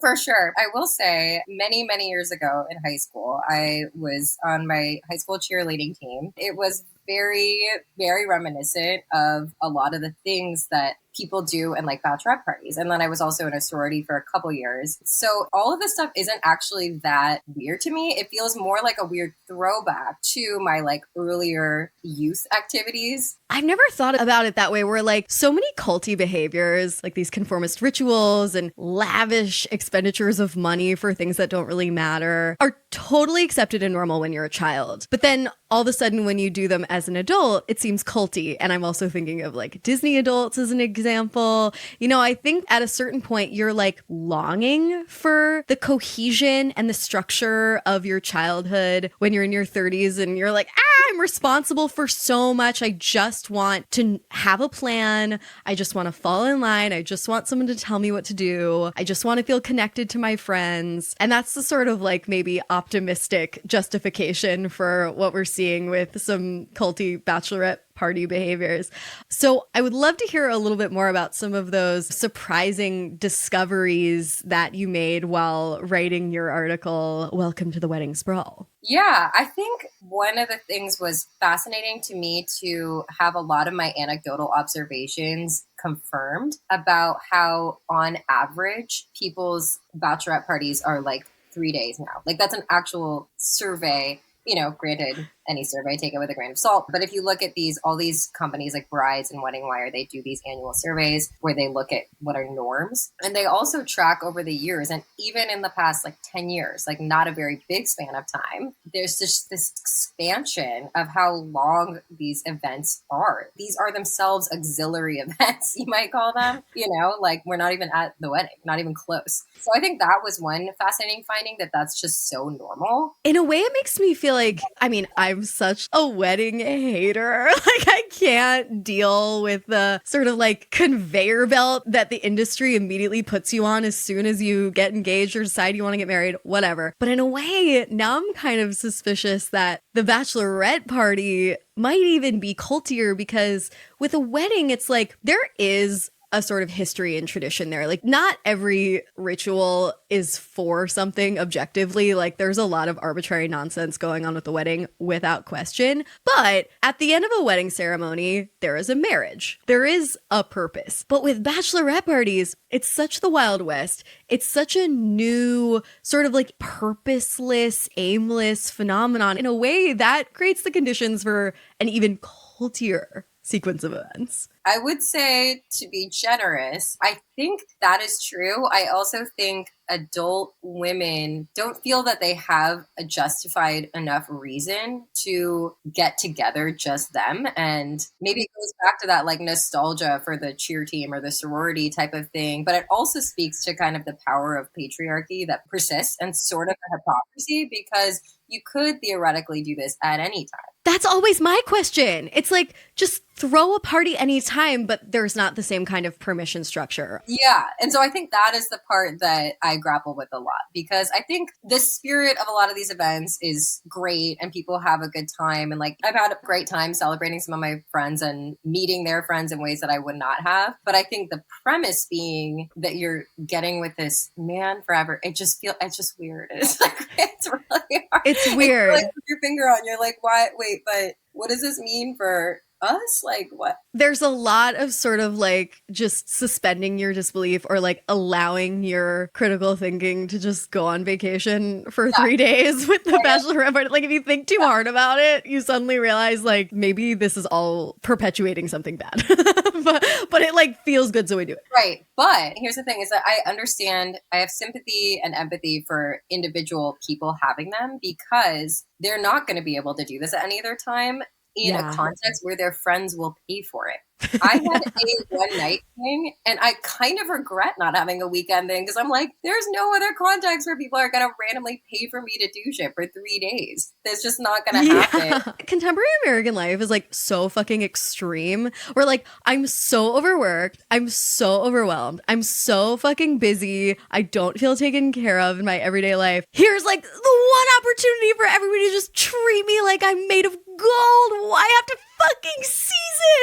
For sure. I will say many, many years ago in high school, I was on my high school cheerleading team. It was very, very reminiscent of a lot of the things that people do in like bachelorette parties. And then I was also in a sorority for a couple years. So all of this stuff isn't actually that weird to me. It feels more like a weird throwback to my like earlier youth activities. I've never thought about it that way, where like so many culty behaviors, like these conformist rituals and lavish expenditures of money for things that don't really matter, are totally accepted and normal when you're a child. But then all of a sudden when you do them as an adult, it seems culty. And I'm also thinking of like Disney adults as an example. I think at a certain point you're like longing for the cohesion and the structure of your childhood when you're in your 30s and you're like, I'm responsible for so much. I just want to have a plan. I just want to fall in line. I just want someone to tell me what to do. I just want to feel connected to my friends. And that's the sort of like maybe optimistic justification for what we're seeing with some culty bachelorette party behaviors. So I would love to hear a little bit more about some of those surprising discoveries that you made while writing your article, Welcome to the Wedding Sprawl. Yeah, I think one of the things was fascinating to me to have a lot of my anecdotal observations confirmed about how on average people's bachelorette parties are like 3 days now. Like that's an actual survey. Granted, any survey, take it with a grain of salt. But if you look at all these companies like Brides and Wedding Wire, they do these annual surveys where they look at what are norms. And they also track over the years. And even in the past, like 10 years, like not a very big span of time, there's just this expansion of how long these events are. These are themselves auxiliary events, you might call them, like we're not even at the wedding, not even close. So I think that was one fascinating finding, that's just so normal. In a way, it makes me feel like, I'm such a wedding hater. Like, I can't deal with the sort of like conveyor belt that the industry immediately puts you on as soon as you get engaged or decide you want to get married, whatever. But in a way, now I'm kind of suspicious that the bachelorette party might even be cultier, because with a wedding, it's like there is a sort of history and tradition there. Like, not every ritual is for something objectively. Like, there's a lot of arbitrary nonsense going on with the wedding without question. But at the end of a wedding ceremony, there is a marriage. There is a purpose. But with bachelorette parties, it's such the Wild West. It's such a new sort of like purposeless, aimless phenomenon. In a way, that creates the conditions for an even cultier sequence of events. I would say, to be generous, I think that is true. I also think adult women don't feel that they have a justified enough reason to get together just them. And maybe it goes back to that like nostalgia for the cheer team or the sorority type of thing. But it also speaks to kind of the power of patriarchy that persists and sort of the hypocrisy, because you could theoretically do this at any time. That's always my question. It's like, just throw a party anytime, but there's not the same kind of permission structure. Yeah. And so I think that is the part that I grapple with a lot, because I think the spirit of a lot of these events is great and people have a good time. And like, I've had a great time celebrating some of my friends and meeting their friends in ways that I would not have. But I think the premise being that you're getting with this man forever, it's just weird. It's like, it's really hard. It's weird. Like, put your finger on, you're like, why? Wait, but what does this mean for us? Like, what? There's a lot of sort of like just suspending your disbelief or like allowing your critical thinking to just go on vacation for 3 days with the bachelorette party. Like, if you think too hard about it, you suddenly realize like maybe this is all perpetuating something bad. but it like feels good, so we do it. Right. But here's the thing is that I understand, I have sympathy and empathy for individual people having them, because they're not going to be able to do this at any other time in a context where their friends will pay for it. I had a one night thing, and I kind of regret not having a weekend thing, because I'm like, there's no other context where people are going to randomly pay for me to do shit for 3 days. That's just not going to happen. Contemporary American life is like so fucking extreme. Where like, I'm so overworked, I'm so overwhelmed, I'm so fucking busy, I don't feel taken care of in my everyday life. Here's like the one opportunity for everybody to just treat me like I'm made of gold. Why have to fucking seize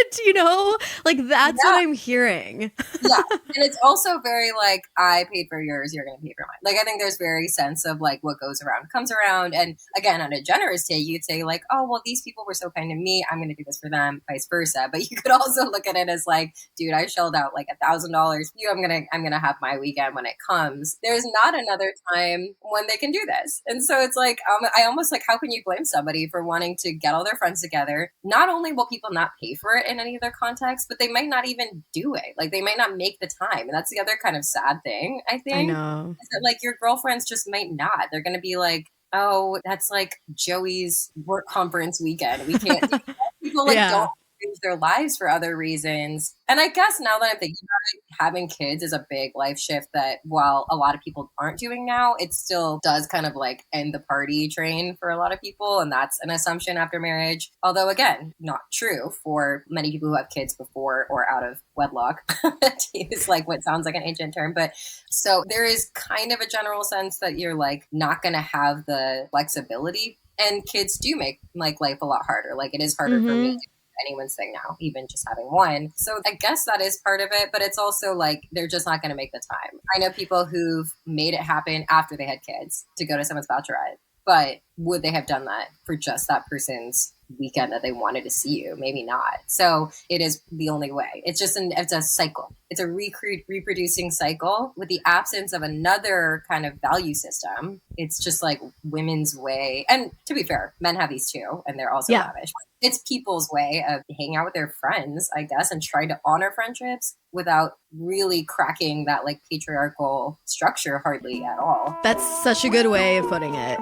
it, like that's what I'm hearing. Yeah. And it's also very like, I paid for yours, you're gonna pay for mine. Like, I think there's very sense of like what goes around comes around. And again, on a generous day, you'd say like, oh well, these people were so kind to me, I'm gonna do this for them, vice versa. But you could also look at it as like, dude, I shelled out like $1,000 you, I'm gonna have my weekend when it comes. There's not another time when they can do this. And so it's like, I almost like, how can you blame somebody for wanting to get all their friends together? Not only will people not pay for it in any other context, but they might not even do it. Like, they might not make the time. And that's the other kind of sad thing, I think. I know. Is that, like, your girlfriends just might not. They're going to be like, oh, that's like Joey's work conference weekend. We can't do that. People don't change their lives for other reasons. And I guess now that I'm thinking about it, having kids is a big life shift that while a lot of people aren't doing now, it still does kind of like end the party train for a lot of people. And that's an assumption after marriage. Although, again, not true for many people who have kids before or out of wedlock. It's like what sounds like an ancient term. But so there is kind of a general sense that you're like not going to have the flexibility. And kids do make like life a lot harder. Like, it is harder for me to anyone's thing now, even just having one. So I guess that is part of it, but it's also like they're just not going to make the time. I know people who've made it happen after they had kids to go to someone's bachelorette, But would they have done that for just that person's weekend that they wanted to see you? Maybe not. So it is the only way. It's just it's a cycle. It's a reproducing cycle with the absence of another kind of value system. It's just like women's way. And to be fair, men have these too, and they're also lavish. It's people's way of hanging out with their friends, I guess, and trying to honor friendships without really cracking that like patriarchal structure hardly at all. That's such a good way of putting it.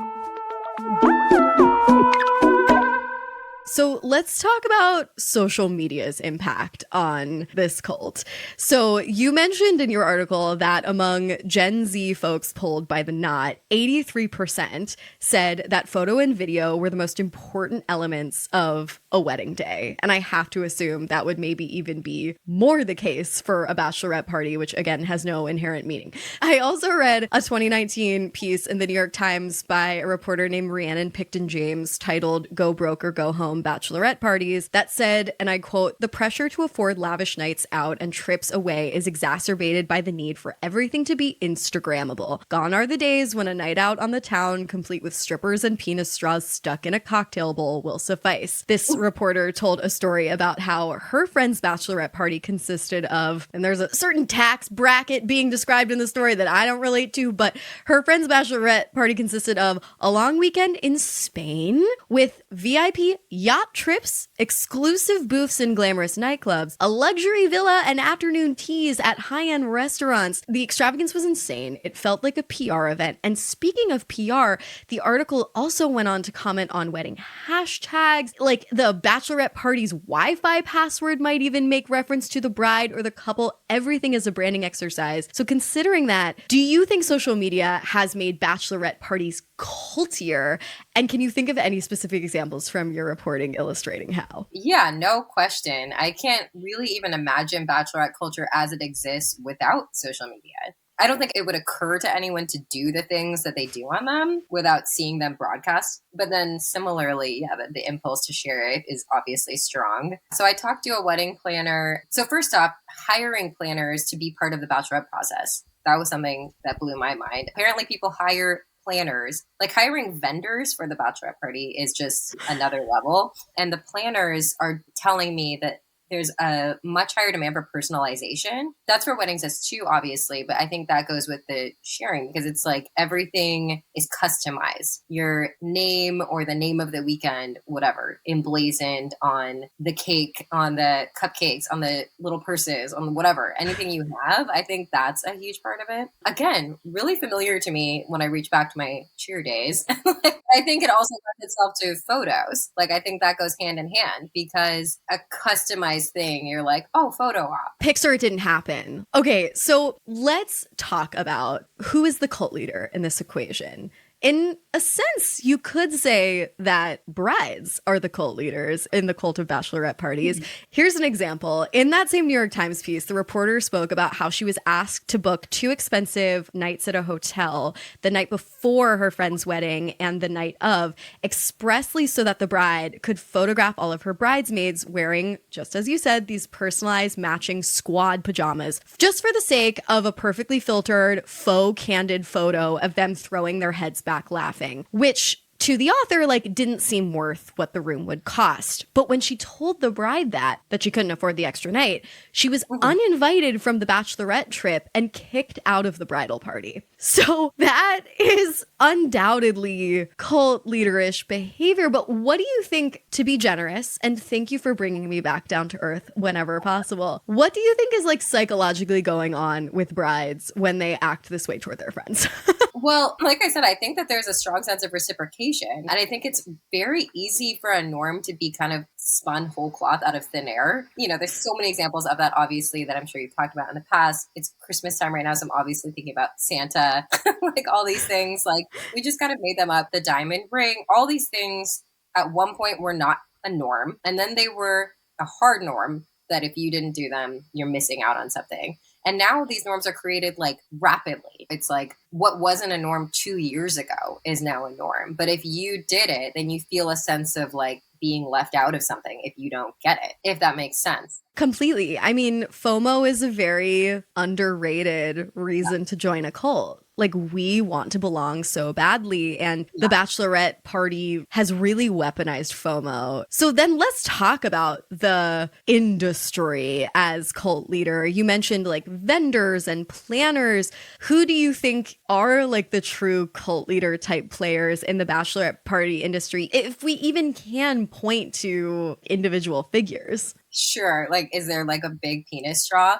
So let's talk about social media's impact on this cult. So you mentioned in your article that among Gen Z folks polled by The Knot, 83% said that photo and video were the most important elements of a wedding day. And I have to assume that would maybe even be more the case for a bachelorette party, which again has no inherent meaning. I also read a 2019 piece in the New York Times by a reporter named Rhiannon Picton James titled "Go Broke or Go Home Bachelorette Parties" that said, and I quote, "The pressure to afford lavish nights out and trips away is exacerbated by the need for everything to be Instagrammable. Gone are the days when a night out on the town, complete with strippers and penis straws stuck in a cocktail bowl, will suffice." This reporter told a story about how her friend's bachelorette party consisted of, and there's a certain tax bracket being described in the story that I don't relate to, but her friend's bachelorette party consisted of a long weekend in Spain with VIP yacht trips, exclusive booths in glamorous nightclubs, a luxury villa, and afternoon teas at high-end restaurants. The extravagance was insane. It felt like a PR event. And speaking of PR, the article also went on to comment on wedding hashtags, like the bachelorette party's Wi-Fi password might even make reference to the bride or the couple. Everything is a branding exercise. So considering that, do you think social media has made bachelorette parties cultier? And can you think of any specific examples from your reporting illustrating how? Yeah, no question. I can't really even imagine bachelorette culture as it exists without social media. I don't think it would occur to anyone to do the things that they do on them without seeing them broadcast. But then similarly, yeah, the impulse to share it is obviously strong. So I talked to a wedding planner. So first off, hiring planners to be part of the bachelorette process. That was something that blew my mind. Apparently people hire planners. Like hiring vendors for the bachelorette party is just another level. And the planners are telling me that there's a much higher demand for personalization. That's where weddings is too, obviously, but I think that goes with the sharing because it's like everything is customized. Your name or the name of the weekend, whatever, emblazoned on the cake, on the cupcakes, on the little purses, on whatever, anything you have. I think that's a huge part of it. Again, really familiar to me when I reach back to my cheer days. I think it also lends itself to photos. Like I think that goes hand in hand because a customized thing, you're like, oh, photo op. Pixar, it didn't happen. Okay, so let's talk about who is the cult leader in this equation. In a sense, you could say that brides are the cult leaders in the cult of bachelorette parties. Here's an example. In that same New York Times piece, the reporter spoke about how she was asked to book 2 expensive nights at a hotel the night before her friend's wedding and the night of, expressly so that the bride could photograph all of her bridesmaids wearing, just as you said, these personalized matching squad pajamas, just for the sake of a perfectly filtered, faux candid photo of them throwing their heads back laughing, which to the author, like, didn't seem worth what the room would cost. But when she told the bride that she couldn't afford the extra night, she was uninvited from the bachelorette trip and kicked out of the bridal party. So that is undoubtedly cult leaderish behavior. But what do you think, to be generous, and thank you for bringing me back down to earth whenever possible, what do you think is like psychologically going on with brides when they act this way toward their friends? Well, like I said, I think that there's a strong sense of reciprocation. And I think it's very easy for a norm to be kind of spun whole cloth out of thin air. You know, there's so many examples of that, obviously, that I'm sure you've talked about in the past. It's Christmas time right now, so I'm obviously thinking about Santa, like all these things. Like we just kind of made them up. The diamond ring, all these things at one point were not a norm. And then they were a hard norm that if you didn't do them, you're missing out on something. And now these norms are created like rapidly. It's like what wasn't a norm 2 years ago is now a norm. But if you did it, then you feel a sense of like being left out of something if you don't get it, if that makes sense. Completely. I mean, FOMO is a very underrated reason to join a cult. Like, we want to belong so badly, and the Bachelorette party has really weaponized FOMO. So then let's talk about the industry as cult leader. You mentioned like vendors and planners. Who do you think are like the true cult leader type players in the Bachelorette party industry, if we even can point to individual figures? Sure. Like, is there like a big penis straw?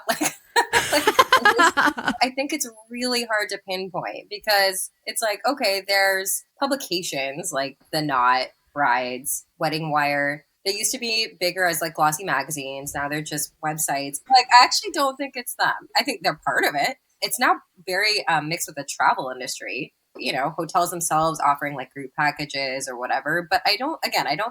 I think it's really hard to pinpoint because it's like, okay, there's publications like The Knot, Brides, Wedding Wire. They used to be bigger as like glossy magazines. Now they're just websites. Like, I actually don't think it's them. I think they're part of it. It's now very mixed with the travel industry. You know, hotels themselves offering like group packages or whatever. But I don't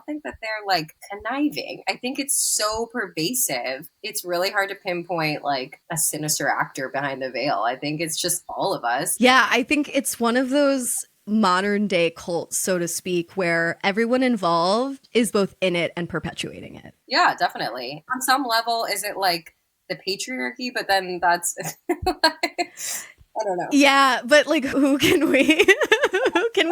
think that they're like conniving. I think it's so pervasive. It's really hard to pinpoint like a sinister actor behind the veil. I think it's just all of us. Yeah, I think it's one of those modern day cults, so to speak, where everyone involved is both in it and perpetuating it. Yeah, definitely. On some level, is it like the patriarchy? But then that's... I don't know. Yeah, but like, who can we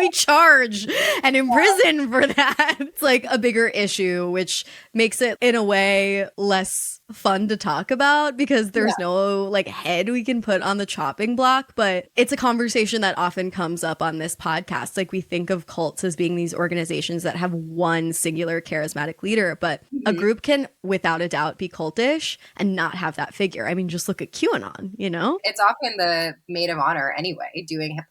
charge and imprison for that? It's like a bigger issue, which makes it in a way less fun to talk about because there's no like head we can put on the chopping block. But it's a conversation that often comes up on this podcast. Like, we think of cults as being these organizations that have one singular charismatic leader, but a group can without a doubt be cultish and not have that figure. I mean, just look at QAnon, you know? It's often the maid of honor anyway,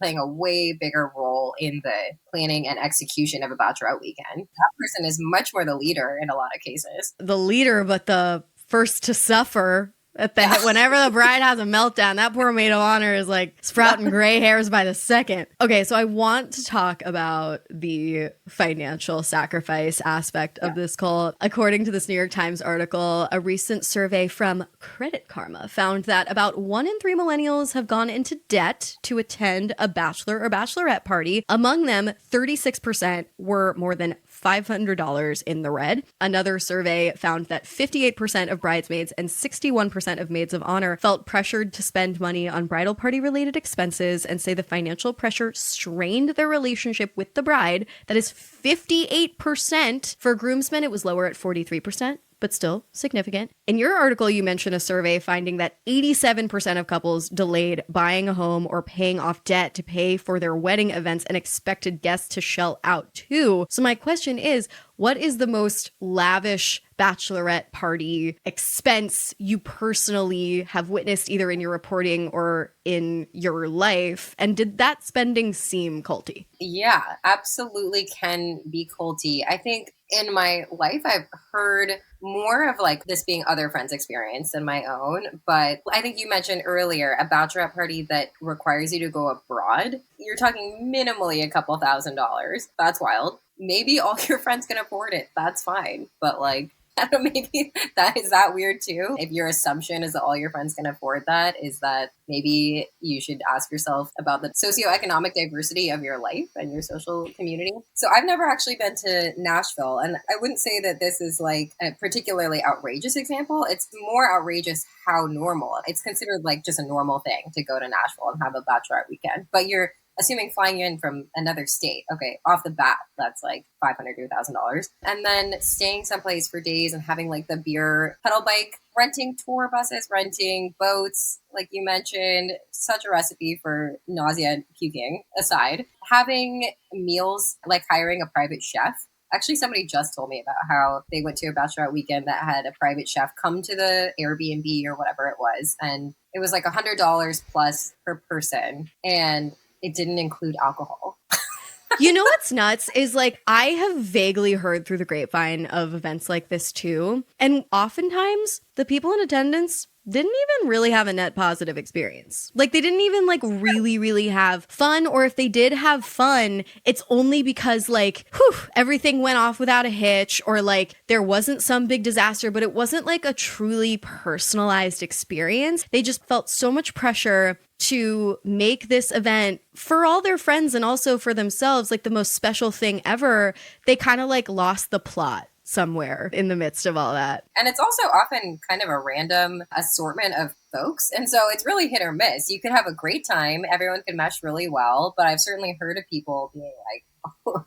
playing a way bigger role in the planning and execution of a bachelorette weekend. That person is much more the leader in a lot of cases. The leader, but the first to suffer. Whenever the bride has a meltdown, that poor maid of honor is like sprouting gray hairs by the second. Okay, so I want to talk about the financial sacrifice aspect of this cult. According to this New York Times article, a recent survey from Credit Karma found that about 1 in 3 millennials have gone into debt to attend a bachelor or bachelorette party. Among them, 36% were more than $500 in the red. Another survey found that 58% of bridesmaids and 61% of maids of honor felt pressured to spend money on bridal party related expenses and say the financial pressure strained their relationship with the bride. That is 58%. For groomsmen, it was lower at 43%. But still significant. In your article, you mentioned a survey finding that 87% of couples delayed buying a home or paying off debt to pay for their wedding events and expected guests to shell out too. So my question is, what is the most lavish bachelorette party expense you personally have witnessed either in your reporting or in your life? And did that spending seem culty? Yeah, absolutely can be culty. I think in my life, I've heard more of like this being other friends' experience than my own. But I think you mentioned earlier a bachelorette party that requires you to go abroad. You're talking minimally a couple $1,000s. That's wild. Maybe all your friends can afford it. That's fine. But like, I don't know, maybe is that weird too? If your assumption is that all your friends can afford that, is that maybe you should ask yourself about the socioeconomic diversity of your life and your social community. So I've never actually been to Nashville, and I wouldn't say that this is like a particularly outrageous example. It's more outrageous how normal. It's considered like just a normal thing to go to Nashville and have a bachelorette weekend. But you're assuming flying in from another state, okay, off the bat, that's like $500 to $1,000. And then staying someplace for days and having like the beer pedal bike, renting tour buses, renting boats, like you mentioned, such a recipe for nausea and puking aside. Having meals, like hiring a private chef. Actually, somebody just told me about how they went to a bachelorette weekend that had a private chef come to the Airbnb or whatever it was. And it was like $100 plus per person. And it didn't include alcohol. You know what's nuts is like I have vaguely heard through the grapevine of events like this too. And oftentimes the people in attendance didn't even really have a net positive experience. Like they didn't even like really have fun. Or if they did have fun, it's only because like, everything went off without a hitch, or like there wasn't some big disaster, but it wasn't like a truly personalized experience. They just felt so much pressure to make this event for all their friends and also for themselves like the most special thing ever. They kind of like lost the plot somewhere in the midst of all that. And it's also often kind of a random assortment of folks. And so it's really hit or miss. You could have a great time. Everyone could mesh really well. But I've certainly heard of people being like, oh,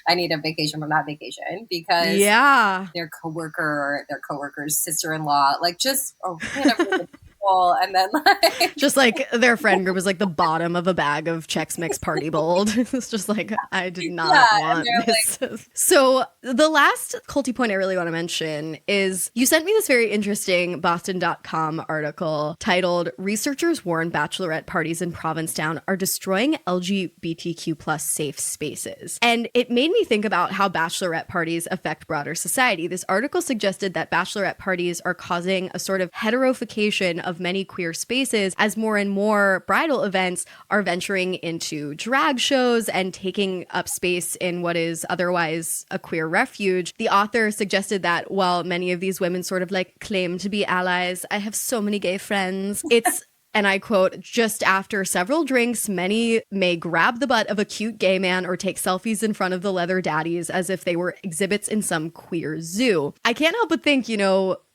I need a vacation from that vacation because their coworker or their coworker's sister-in-law, like just a random group of people, and then like just like their friend group was like the bottom of a bag of Chex Mix Party Bold. It's just like, I did not want this. Like, so the last culty point I really want to mention is you sent me this very interesting Boston.com article titled "Researchers Warn Bachelorette Parties in Provincetown Are Destroying LGBTQ plus safe spaces." And it made me think about how bachelorette parties affect broader society. This article suggested that bachelorette parties are causing a sort of heterofication of many queer spaces as more and more bridal events are venturing into drag shows and taking up space in what is otherwise a queer refuge. The author suggested that while many of these women sort of like claim to be allies, I have so many gay friends, it's and I quote, just after several drinks, many may grab the butt of a cute gay man or take selfies in front of the leather daddies as if they were exhibits in some queer zoo. I can't help but think,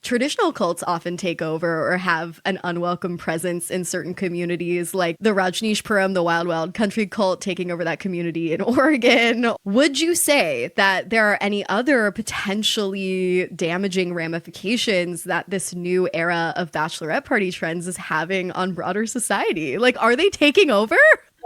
traditional cults often take over or have an unwelcome presence in certain communities, like the Rajneeshpuram, the Wild Wild Country cult taking over that community in Oregon. Would you say that there are any other potentially damaging ramifications that this new era of bachelorette party trends is having on broader society? Like, are they taking over?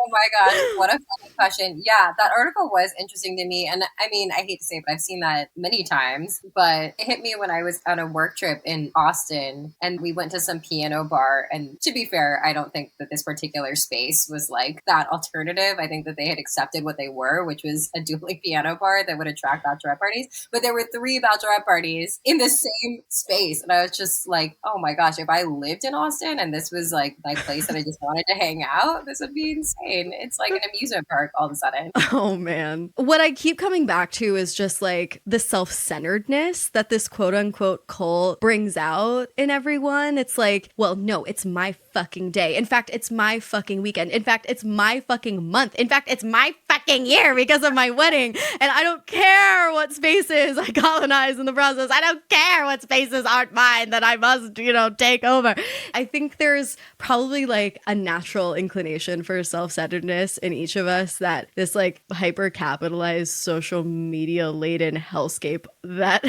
Oh my gosh, what a funny question. Yeah, that article was interesting to me. And I mean, I hate to say it, but I've seen that many times. But it hit me when I was on a work trip in Austin and we went to some piano bar. And to be fair, I don't think that this particular space was like that alternative. I think that they had accepted what they were, which was a dueling piano bar that would attract bachelorette parties. But there were 3 bachelorette parties in the same space. And I was just like, oh my gosh, if I lived in Austin and this was like my place that I just wanted to hang out, this would be insane. It's like an amusement park all of a sudden. Oh man. What I keep coming back to is just like the self-centeredness that this quote unquote cult brings out in everyone. It's like, well, no, it's my fucking day. In fact, it's my fucking weekend. In fact, it's my fucking month. In fact, it's my fucking year because of my wedding. And I don't care what spaces I colonize in the process. I don't care what spaces aren't mine that I must, take over. I think there's probably like a natural inclination for self-centeredness in each of us that this like hyper-capitalized social media laden hellscape that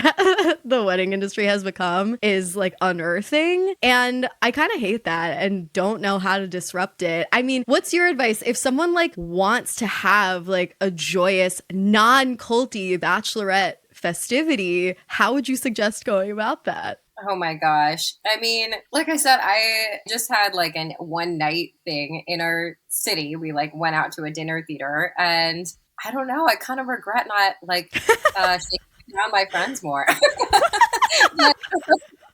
the wedding industry has become is like unearthing. And I kind of hate that and don't know how to disrupt it. I mean, what's your advice if someone like wants to have like a joyous, non-culty bachelorette festivity? How would you suggest going about that? Oh my gosh. I mean, like I said, I just had like an one night thing in our city. We like went out to a dinner theater and I don't know, I kind of regret not like shaking around my friends more.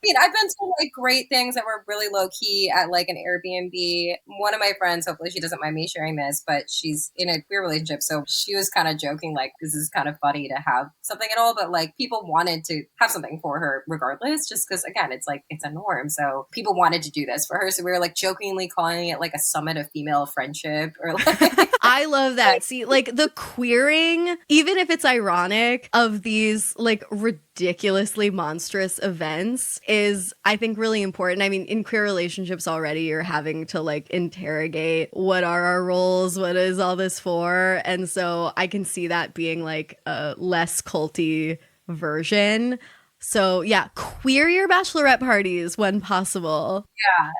I mean, I've been to like great things that were really low key at like an Airbnb. One of my friends, hopefully she doesn't mind me sharing this, but she's in a queer relationship. So she was kind of joking, like, this is kind of funny to have something at all. But like people wanted to have something for her regardless, just because, again, it's like it's a norm. So people wanted to do this for her. So we were like jokingly calling it like a summit of female friendship or like. I love that. See, like the queering, even if it's ironic, of these like ridiculously monstrous events is, I think, really important. I mean, in queer relationships already, you're having to like interrogate what are our roles, what is all this for? And so I can see that being like a less culty version. So yeah, queer your bachelorette parties when possible. Yeah.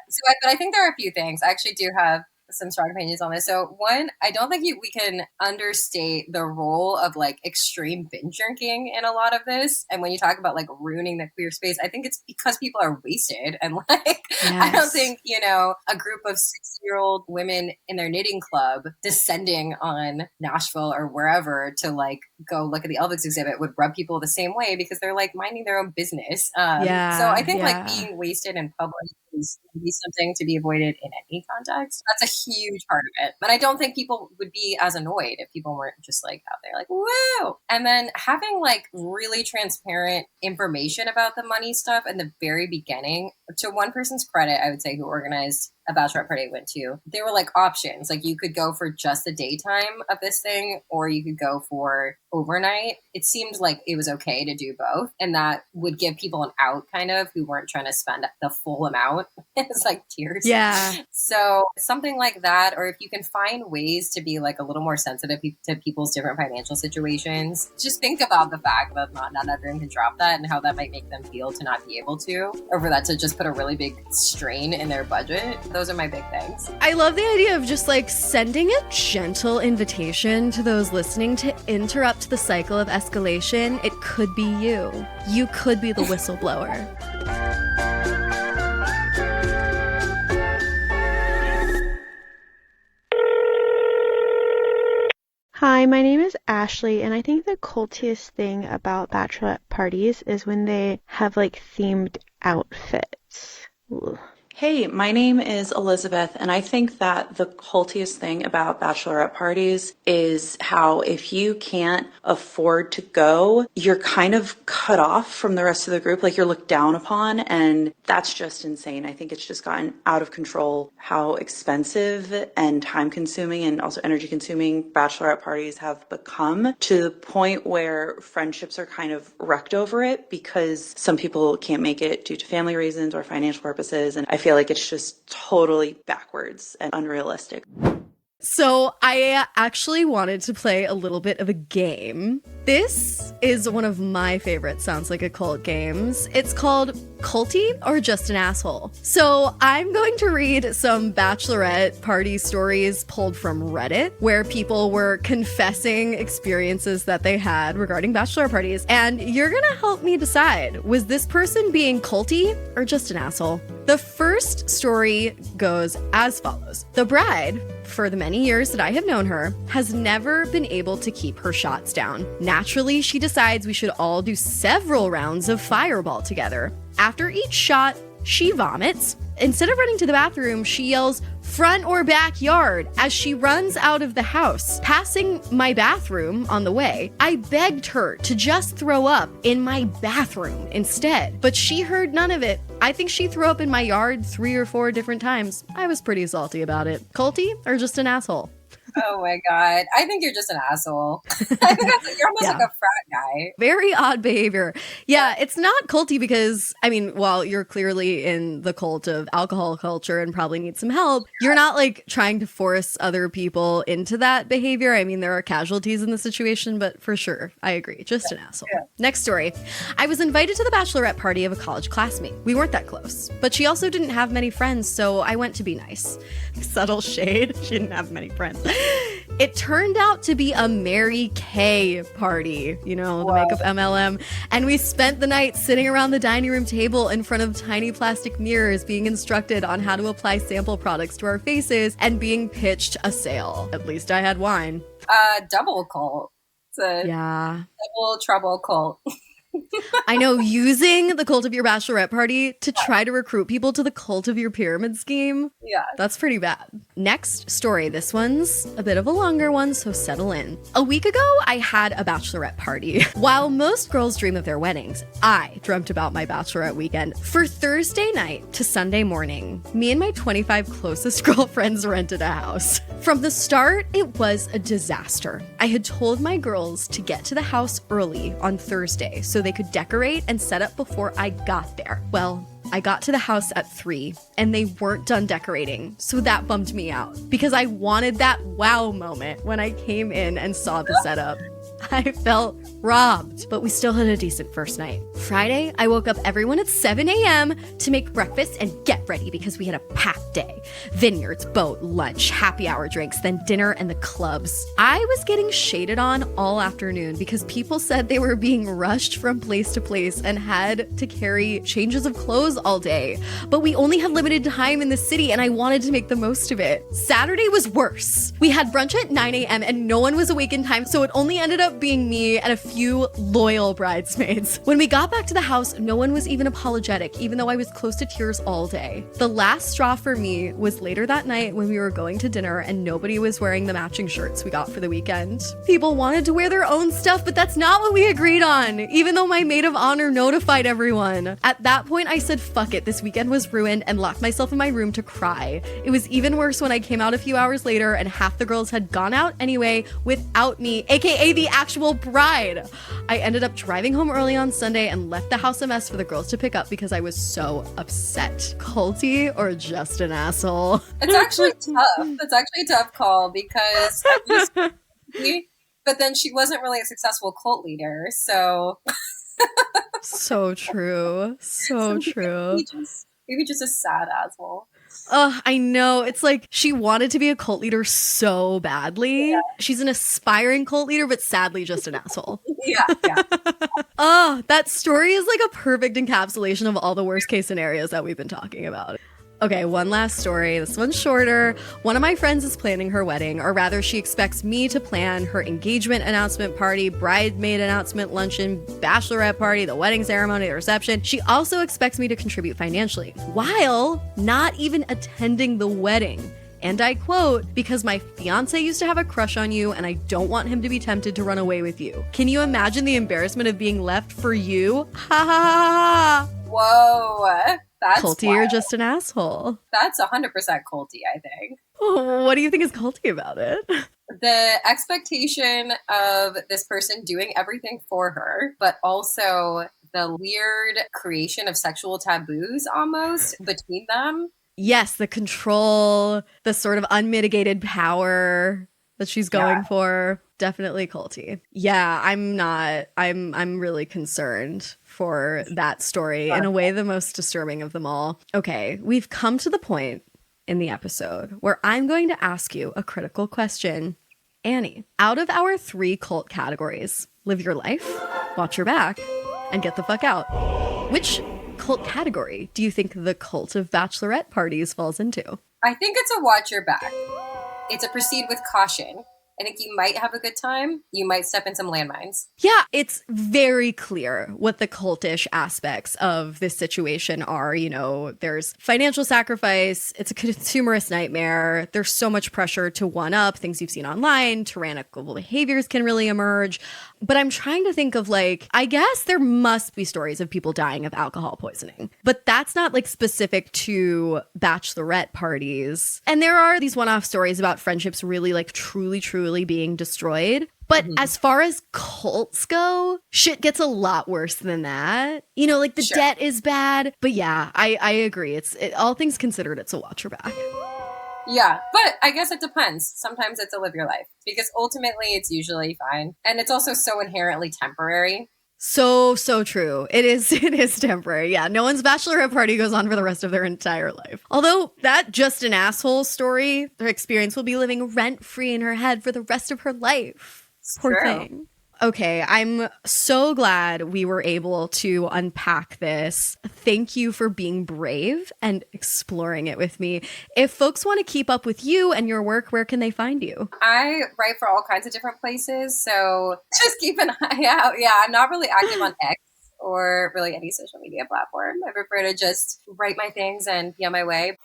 But I think there are a few things. I actually do have some strong opinions on this. So one, I don't think we can understate the role of like extreme binge drinking in a lot of this. And when you talk about like ruining the queer space, I think it's because people are wasted. And like, I don't think, a group of 60-year-old women in their knitting club descending on Nashville or wherever to like go look at the Elvis exhibit would rub people the same way because they're like minding their own business. So I think like being wasted in public is to be something to be avoided in any context. That's a huge part of it. But I don't think people would be as annoyed if people weren't just like out there like, woo! And then having like really transparent information about the money stuff in the very beginning, to one person's credit, I would say, who organized a bachelorette party I went to, there were like options. Like you could go for just the daytime of this thing, or you could go for overnight. It seemed like it was okay to do both. And that would give people an out kind of who weren't trying to spend the full amount. It's like tiers. Yeah. So something like that, or if you can find ways to be like a little more sensitive to people's different financial situations, just think about the fact that not everyone can drop that and how that might make them feel to not be able to, or for that to just put a really big strain in their budget. Those are my big things. I love the idea of just like sending a gentle invitation to those listening to interrupt the cycle of escalation. It could be you. You could be the whistleblower. Hi, my name is Ashley, and I think the cultiest thing about bachelorette parties is when they have like themed outfits. Ugh. Hey, my name is Elizabeth, and I think that the cultiest thing about bachelorette parties is how if you can't afford to go, you're kind of cut off from the rest of the group, like you're looked down upon, and that's just insane. I think it's just gotten out of control how expensive and time-consuming and also energy-consuming bachelorette parties have become, to the point where friendships are kind of wrecked over it because some people can't make it due to family reasons or financial purposes, and I feel like it's just totally backwards and unrealistic. So I actually wanted to play a little bit of a game. This is one of my favorite Sounds Like a Cult games. It's called Culty or Just an Asshole. So I'm going to read some bachelorette party stories pulled from Reddit, where people were confessing experiences that they had regarding bachelor parties. And you're gonna help me decide, was this person being culty or just an asshole? The first story goes as follows. The bride, for the many years that I have known her, has never been able to keep her shots down. Naturally, she decides we should all do several rounds of fireball together. After each shot, she vomits. Instead of running to the bathroom, she yells, "Front or backyard," as she runs out of the house. Passing my bathroom on the way, I begged her to just throw up in my bathroom instead, but she heard none of it. I think she threw up in my yard 3 or 4 different times. I was pretty salty about it. Culty or just an asshole? Oh my God. I think you're just an asshole. I think you're almost like a frat guy. Very odd behavior. Yeah, it's not culty because, I mean, while you're clearly in the cult of alcohol culture and probably need some help, you're not like trying to force other people into that behavior. I mean, there are casualties in the situation, but for sure, I agree. Just an asshole. Yeah. Next story. I was invited to the bachelorette party of a college classmate. We weren't that close, but she also didn't have many friends, so I went to be nice. Subtle shade. She didn't have many friends. It turned out to be a Mary Kay party, you know, the makeup MLM. And we spent the night sitting around the dining room table in front of tiny plastic mirrors being instructed on how to apply sample products to our faces and being pitched a sale. At least I had wine. Double cult. It's a double trouble cult. I know, using the cult of your bachelorette party to try to recruit people to the cult of your pyramid scheme. Yeah. That's pretty bad. Next story. This one's a bit of a longer one, so settle in. A week ago, I had a bachelorette party. While most girls dream of their weddings, I dreamt about my bachelorette weekend. For Thursday night to Sunday morning, me and my 25 closest girlfriends rented a house. From the start, it was a disaster. I had told my girls to get to the house early on Thursday so they could decorate and set up before I got there. Well, I got to the house at 3 and they weren't done decorating, so that bummed me out because I wanted that wow moment when I came in and saw the setup. I felt robbed, but we still had a decent first night. Friday, I woke up everyone at 7 a.m. to make breakfast and get ready because we had a packed day. Vineyards, boat, lunch, happy hour drinks, then dinner and the clubs. I was getting shaded on all afternoon because people said they were being rushed from place to place and had to carry changes of clothes all day. But we only had limited time in the city and I wanted to make the most of it. Saturday was worse. We had brunch at 9 a.m. and no one was awake in time, so it only ended up up being me and a few loyal bridesmaids. When we got back to the house, no one was even apologetic, even though I was close to tears all day. The last straw for me was later that night when we were going to dinner and nobody was wearing the matching shirts we got for the weekend. People wanted to wear their own stuff, but that's not what we agreed on, even though my maid of honor notified everyone. At that point, I said, fuck it, this weekend was ruined, and locked myself in my room to cry. It was even worse when I came out a few hours later and half the girls had gone out anyway without me, aka the actual bride. I ended up driving home early on Sunday and left the house a mess for the girls to pick up because I was so upset. Culty or just an asshole? It's actually tough. It's actually a tough call because but then she wasn't really a successful cult leader, so So true. So true. Maybe just a sad asshole. I know. It's like she wanted to be a cult leader so badly. Yeah. She's an aspiring cult leader, but sadly just an asshole. Yeah. That story is like a perfect encapsulation of all the worst case scenarios that we've been talking about. Okay, one last story. This one's shorter. One of my friends is planning her wedding, or rather she expects me to plan her engagement announcement party, bridesmaid announcement luncheon, bachelorette party, the wedding ceremony, the reception. She also expects me to contribute financially, while not even attending the wedding. And I quote, because my fiance used to have a crush on you and I don't want him to be tempted to run away with you. Can you imagine the embarrassment of being left for you? Ha ha ha ha. Whoa. That's culty wild. Or just an asshole? That's 100% culty, I think. What do you think is culty about it? The expectation of this person doing everything for her, but also the weird creation of sexual taboos almost between them. Yes, the control, the sort of unmitigated power that she's going for. Definitely culty. Yeah, I'm really concerned for that story. In a way, the most disturbing of them all. Okay, we've come to the point in the episode where I'm going to ask you a critical question. Annie, out of our 3 cult categories, live your life, watch your back, and get the fuck out, which cult category do you think the cult of bachelorette parties falls into? I think it's a watch your back. It's a proceed with caution. I think you might have a good time. You might step in some landmines. Yeah, it's very clear what the cultish aspects of this situation are. You know, there's financial sacrifice. It's a consumerist nightmare. There's so much pressure to one up things you've seen online. Tyrannical behaviors can really emerge. But I'm trying to think of I guess there must be stories of people dying of alcohol poisoning, but that's not specific to bachelorette parties. And there are these one-off stories about friendships really truly being destroyed. But as far as cults go, shit gets a lot worse than that. You know, the debt is bad. But yeah, I agree. All things considered, it's a watch your back. Yeah, but I guess it depends. Sometimes it's a live your life because ultimately it's usually fine. And it's also so inherently temporary. So true. It is temporary. Yeah, no one's bachelorette party goes on for the rest of their entire life. Although that just an asshole story, her experience will be living rent-free in her head for the rest of her life. Poor thing. Okay, I'm so glad we were able to unpack this. Thank you for being brave and exploring it with me. If folks want to keep up with you and your work, where can they find you? I write for all kinds of different places, so just keep an eye out. Yeah, I'm not really active on X or really any social media platform. I prefer to just write my things and be on my way.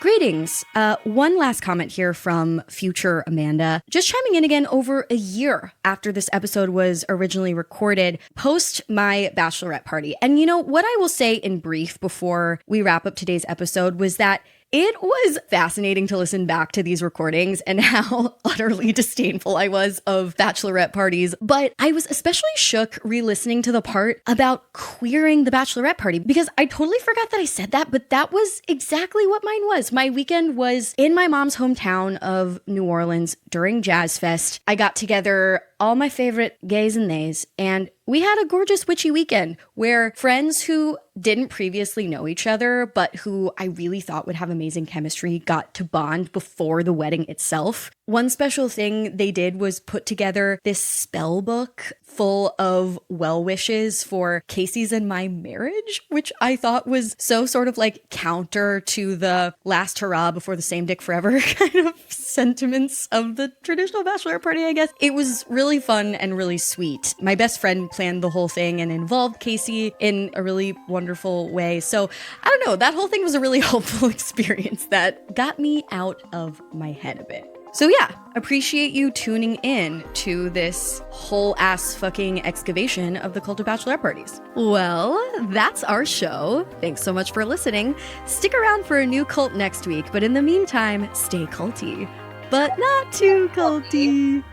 Greetings. One last comment here from future Amanda. Just chiming in again over a year after this episode was originally recorded, post my bachelorette party. And you know, what I will say in brief before we wrap up today's episode was that it was fascinating to listen back to these recordings and how utterly disdainful I was of bachelorette parties. But I was especially shook re-listening to the part about queering the bachelorette party because I totally forgot that I said that, but that was exactly what mine was. My weekend was in my mom's hometown of New Orleans during Jazz Fest. I got together all my favorite gays and theys, and we had a gorgeous witchy weekend where friends who didn't previously know each other, but who I really thought would have amazing chemistry, got to bond before the wedding itself. One special thing they did was put together this spell book full of well wishes for Casey's and my marriage, which I thought was so sort of like counter to the last hurrah before the same dick forever kind of sentiments of the traditional bachelorette party, I guess. It was really fun and really sweet. My best friend planned the whole thing and involved Casey in a really wonderful way. So I don't know, that whole thing was a really hopeful experience that got me out of my head a bit. So yeah, appreciate you tuning in to this whole ass fucking excavation of the cult of bachelorette parties. Well, that's our show. Thanks so much for listening. Stick around for a new cult next week, but in the meantime, stay culty. But not too culty.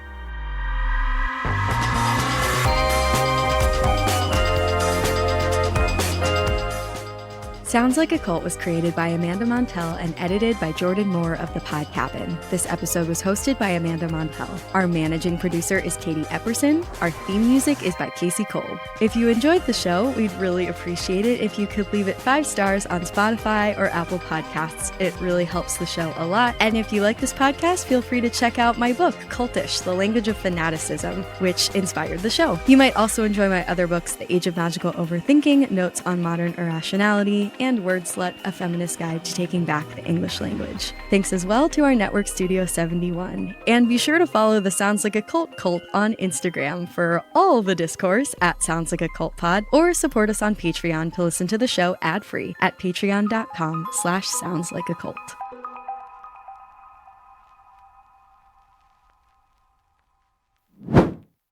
Sounds Like a Cult was created by Amanda Montell and edited by Jordan Moore of The Pod Cabin. This episode was hosted by Amanda Montell. Our managing producer is Katie Epperson. Our theme music is by Casey Cole. If you enjoyed the show, we'd really appreciate it if you could leave it 5 stars on Spotify or Apple Podcasts. It really helps the show a lot. And if you like this podcast, feel free to check out my book, Cultish, The Language of Fanaticism, which inspired the show. You might also enjoy my other books, The Age of Magical Overthinking, Notes on Modern Irrationality, and Word Slut, A Feminist Guide to Taking Back the English Language. Thanks as well to our network Studio 71. And be sure to follow the Sounds Like a Cult cult on Instagram for all the discourse at Sounds Like a Cult Pod, or support us on Patreon to listen to the show ad-free at patreon.com/soundslikeacult.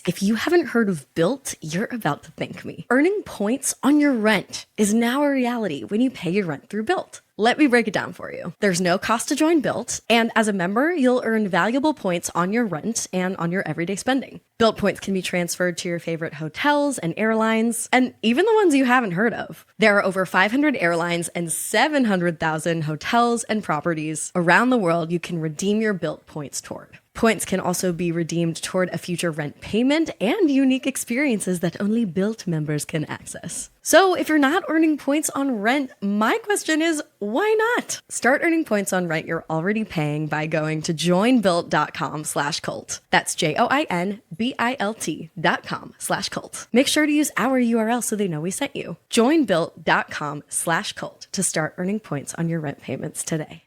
If you haven't heard of Built, you're about to thank me. Earning points on your rent is now a reality when you pay your rent through Built. Let me break it down for you. There's no cost to join Built, and as a member, you'll earn valuable points on your rent and on your everyday spending. Built points can be transferred to your favorite hotels and airlines, and even the ones you haven't heard of. There are over 500 airlines and 700,000 hotels and properties around the world you can redeem your Built points toward. Points can also be redeemed toward a future rent payment and unique experiences that only Built members can access. So if you're not earning points on rent, my question is, why not? Start earning points on rent you're already paying by going to joinbuilt.com/cult. That's JOINBILT.com/cult. Make sure to use our URL so they know we sent you. Joinbuilt.com/cult to start earning points on your rent payments today.